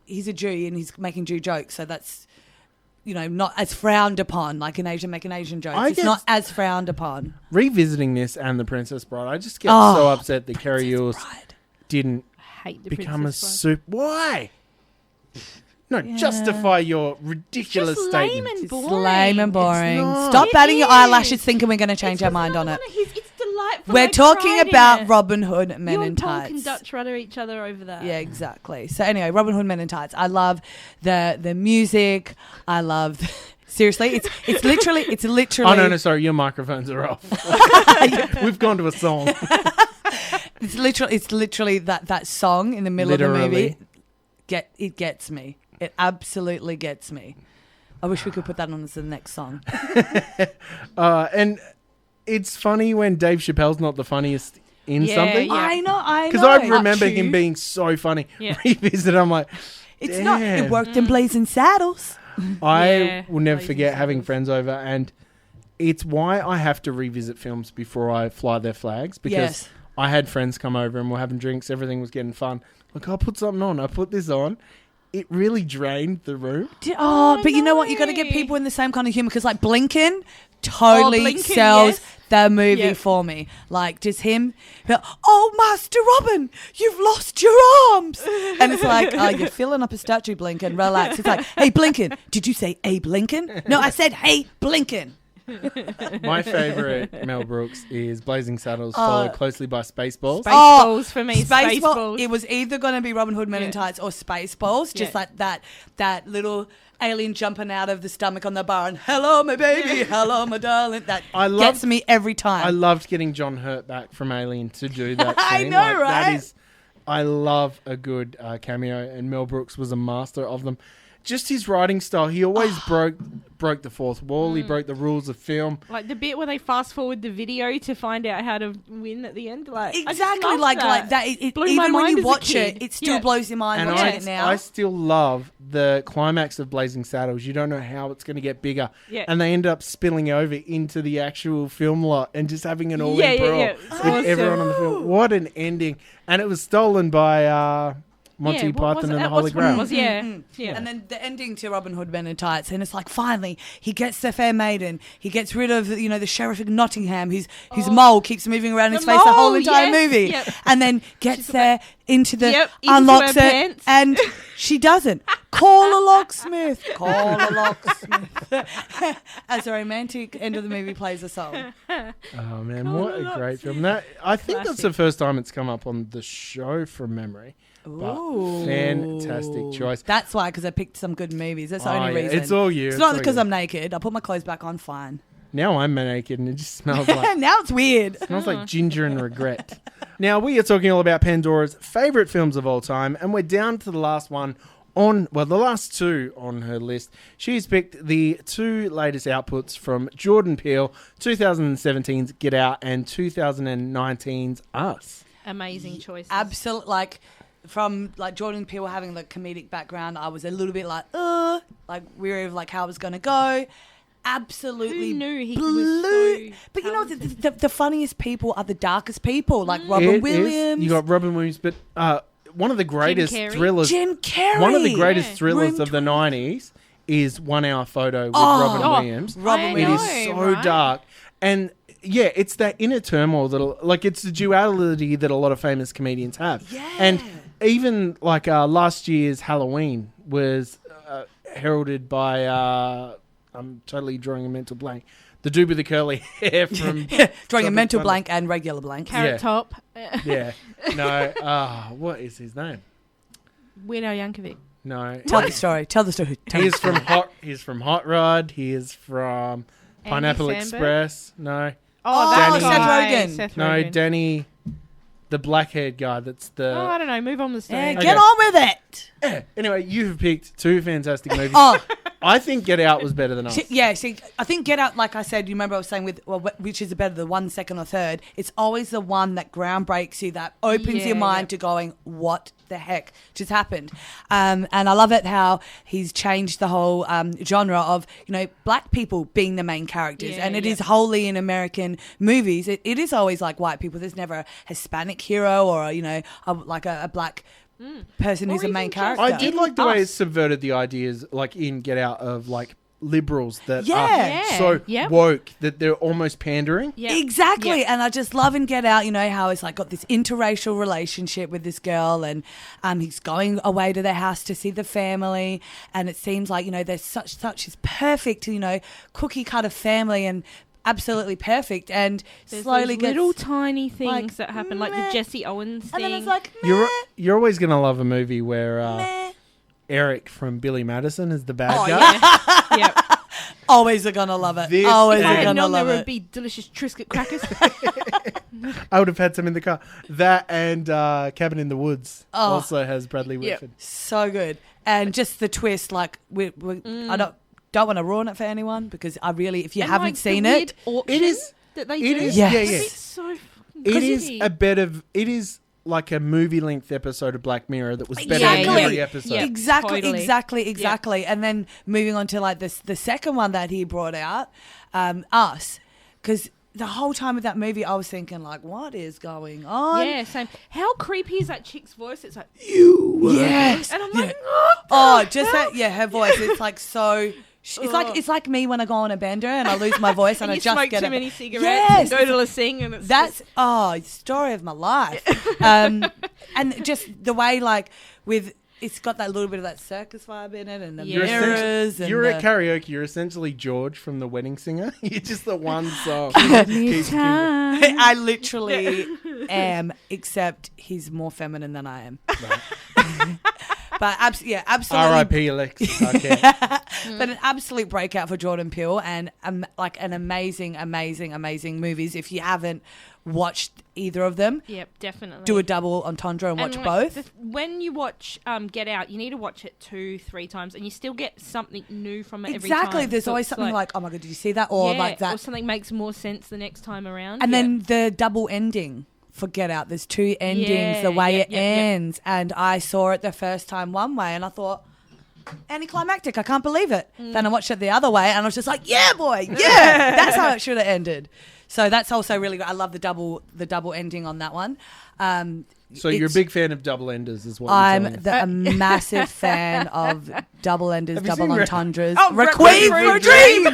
he's a Jew and he's making Jew jokes, so that's, you know, not as frowned upon like an Asian making Asian jokes. It's not as frowned upon. Revisiting this and The Princess Bride, I just get Oh, so upset that Carrie Ewell Bride. didn't Hate the become a Princess super. Why? No, Yeah. justify your ridiculous Just lame statement. and It's boring. lame and boring. not. Stop It batting your is. eyelashes thinking we're going to change our mind on it. It's delightful. We're I talking cried in about it. Robin Hood, Men You in and Paul Tights. can Dutch rudder each other over that. Yeah, exactly. So anyway, Robin Hood, Men in Tights. I love the music. I love seriously. It's literally. Oh no, sorry, your microphones are off. We've gone to a song. It's literally that song in the middle of the movie. It gets me. It absolutely gets me. I wish we could put that on as the next song. And it's funny when Dave Chappelle's not the funniest in something. Yeah. I know. Because I remember True. him being so funny. Yeah. Revisit, I'm like, It's damn. not. It worked in Blazing Saddles. I Yeah, will never Blazing forget having Saddles. friends over, and it's why I have to revisit films before I fly their flags, because Yes. I had friends come over and we're having drinks, everything was getting fun. Like, I'll put something on. I put this on. It really drained the room. But you know what? You got to get people in the same kind of humor, because like Blinken totally Blinken, sells yes. the movie Yep. for me. Like just him. Oh, Master Robin, you've lost your arms, and it's like, oh, you're filling up a statue, Blinken. Relax. It's like, hey, Blinken, did you say Abe Lincoln? No, I said, hey, Blinken. My favourite Mel Brooks is Blazing Saddles, followed closely by Spaceballs. Spaceballs for me. Spaceballs. It was either going to be Robin Hood, Men in Yeah. Tights, or Spaceballs. Just Yeah. like that little alien jumping out of the stomach on the bar and hello, my baby, hello, my darling. That gets me every time. I loved getting John Hurt back from Alien to do that scene. I know, right? That is, I love a good cameo, and Mel Brooks was a master of them. Just his writing style. He always broke the fourth wall. He broke the rules of film. Like the bit where they fast forward the video to find out how to win at the end. Like I just Exactly, love like that. It Blew my even when mind you as a watch kid. it, it still Yeah. blows your mind And watching it now. I still love the climax of Blazing Saddles. You don't know how it's going to get bigger. Yeah. And they end up spilling over into the actual film lot and just having an all-in Yeah, yeah, brawl yeah. with It's awesome. everyone on the film. What an ending. And it was stolen by Monty Yeah, what was Python it? and the That Holy was what Grail. it was, yeah. Yeah. And then the ending to Robin Hood, Men in Tights, and it's like finally he gets the fair maiden. He gets rid of the sheriff of Nottingham, whose mole keeps moving around his The face the whole mole, entire yes, movie, yep. and then gets there into the Yep, into unlocks her it, pants. and she doesn't. Call a locksmith. Call a locksmith. As a romantic end of the movie plays a song. Oh man, what a great film! I think that's the first time it's come up on the show from memory. But Ooh. fantastic choice. That's why, because I picked some good movies. That's the only yeah, reason. it's all you. It's It's not all because you. I'm naked. I put my clothes back on, fine. Now I'm naked and it just smells like Now it's weird. smells like ginger and regret. Now we are talking all about Pandora's favourite films of all time, and we're down to the last one the last two on her list. She's picked the two latest outputs from Jordan Peele, 2017's Get Out and 2019's Us. Amazing choices. Absolutely, from Jordan Peele having the comedic background, I was a little bit weary of how it was going to go. Absolutely Who knew he blew. was so But you know, the funniest people are the darkest people, like Robin It is. Williams. You got Robin Williams, but one of the greatest Carrey. thrillers. Jim Carrey. One of the greatest Yeah. thrillers Room of the 90s is 1 Hour Photo with Oh. Robin Oh. Williams. Robin I It Williams. is know, so right? dark. And yeah, it's that inner turmoil that, it's the duality that a lot of famous comedians have. Yeah. And even last year's Halloween was heralded by I'm totally drawing a mental blank. The dude with the curly hair from drawing a mental blank and regular blank. Carrot Top. Yeah. No. What is his name? Weird Al Yankovic. No. Tell the story. He's from Hot Rod. He is from Pineapple Samberg? Express. No. Oh, Danny- Seth Rogen. Seth No, Rogen. Danny, the black-haired guy. That's the. Oh, I don't know. Move on the story. Yeah, Okay. get on with it. Anyway, you've picked two fantastic movies. Oh, I think Get Out was better than us. see, I think Get Out, like I said, you remember I was saying which is better, the 1, 2nd, or 3rd. It's always the one that ground breaks you, that opens your mind to going, what the heck just happened? And I love it how he's changed the whole genre of, black people being the main characters. Yeah, and it yeah. is wholly in American movies. It is always like white people. There's never a Hispanic hero or, a black person who's Or a main even just- character. I did like the way it Us. subverted the ideas, like in Get Out, of like liberals that Yeah. are Yeah. so Yep. woke that they're almost pandering. Yeah. Exactly. Yeah. And I just love and Get Out, how it's like got this interracial relationship with this girl, and he's going away to their house to see the family, and it seems like, there's such this perfect, cookie cutter family and absolutely perfect, and There's slowly those gets little tiny things like, that happen, like meh. the Jesse Owens thing. and then it's like You're always gonna love a movie where meh. Eric from Billy Madison is the bad Oh, guy. Yeah. Always are gonna love it. This Always is- If I are had gonna known there love would it. be delicious Triscuit crackers. I would have had some in the car. That and Cabin in the Woods also has Bradley Yep. Whitford. So good. And just the twist, like I don't want to ruin it for anyone, because I really, if you And, haven't like, the seen weird it, auction It is- that they it do. is- Yes. yeah, yeah. It's so fucking It is crazy. a bit of. It is like a movie-length episode of Black Mirror that was better Exactly. than every episode. Yeah. Exactly. Totally. And then moving on to like the second one that he brought out, Us, because the whole time of that movie I was thinking like, what is going on? Yeah, same. How creepy is that chick's voice? It's like, Yes. and I'm like, Oh, just that. Yeah, her voice. It's like so. It's like me when I go on a bender and I lose my voice and I you just smoke get too it. many cigarettes Yes. and go to the sing, and it's That's story of my life. And just the way like with it's got that little bit of that circus vibe in it, and the You're mirrors. And You're at karaoke. You're essentially George from The Wedding Singer. You're just the one song. I literally am, except he's more feminine than I am. But absolutely. R.I.P. Alex. Okay. But an absolute breakout for Jordan Peele, and like an amazing movies. If you haven't watched either of them, Yep, definitely. do a double entendre and watch like, both. When you watch Get Out, you need to watch it 2-3 times, and you still get something new from it every time. Exactly. There's So always it's something like, oh my god, did you see that? Or yeah, like that. or something makes more sense the next time around. And Yeah. then the double ending for Get Out. There's two endings, Yeah, the way yep, it yep, yep. ends. And I saw it the first time one way and I thought, anticlimactic, I can't believe it. Then I watched it the other way and I was just like, yeah, boy, yeah. That's how it should have ended. So that's also really good. I love the double ending on that one. So you're a It's- big fan of double enders, is what I'm you're telling a massive fan of double enders, Have you double seen entendres. Oh, Requiem for a Dream.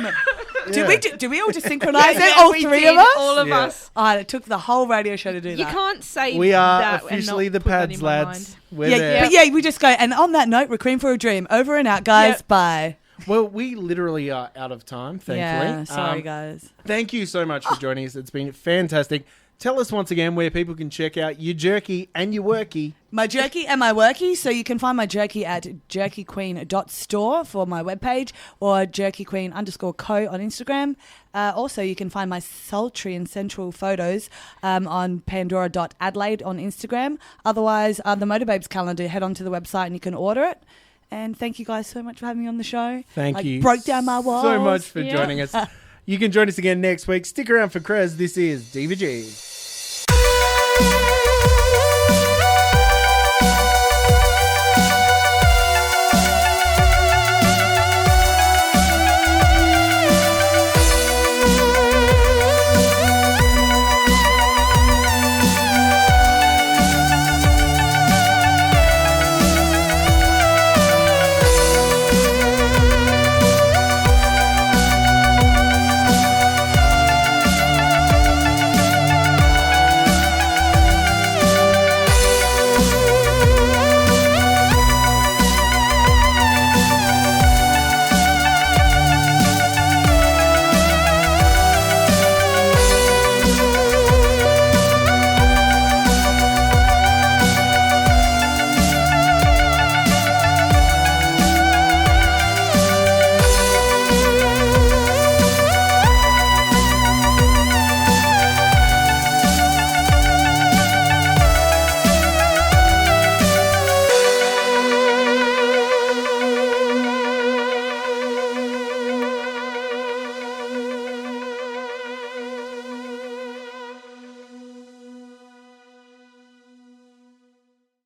Yeah. Did we all just synchronize it? Yeah, All we three did, of us? all of Yeah. us. Oh, it took the whole radio show to do You that. can't say We are that and officially not the put that pads, in my lads. mind. We're Yeah, there. but yeah, we just go. And on that note, Requiem for a Dream. Over and out, guys. Yep. Bye. Well, we literally are out of time, thankfully. Yeah, sorry, guys. Thank you so much for joining us. It's been fantastic. Tell us once again where people can check out your jerky and your worky. My jerky and my worky. So you can find my jerky at jerkyqueen.store for my webpage, or jerkyqueen_co on Instagram. Also, you can find my sultry and sensual photos on pandora.adelaide on Instagram. Otherwise, the Motorbabes calendar, head onto the website and you can order it. And thank you guys so much for having me on the show. Thank you Broke down my walls. so much for Yeah. joining us. You can join us again next week. Stick around for Krez. This is Diva G.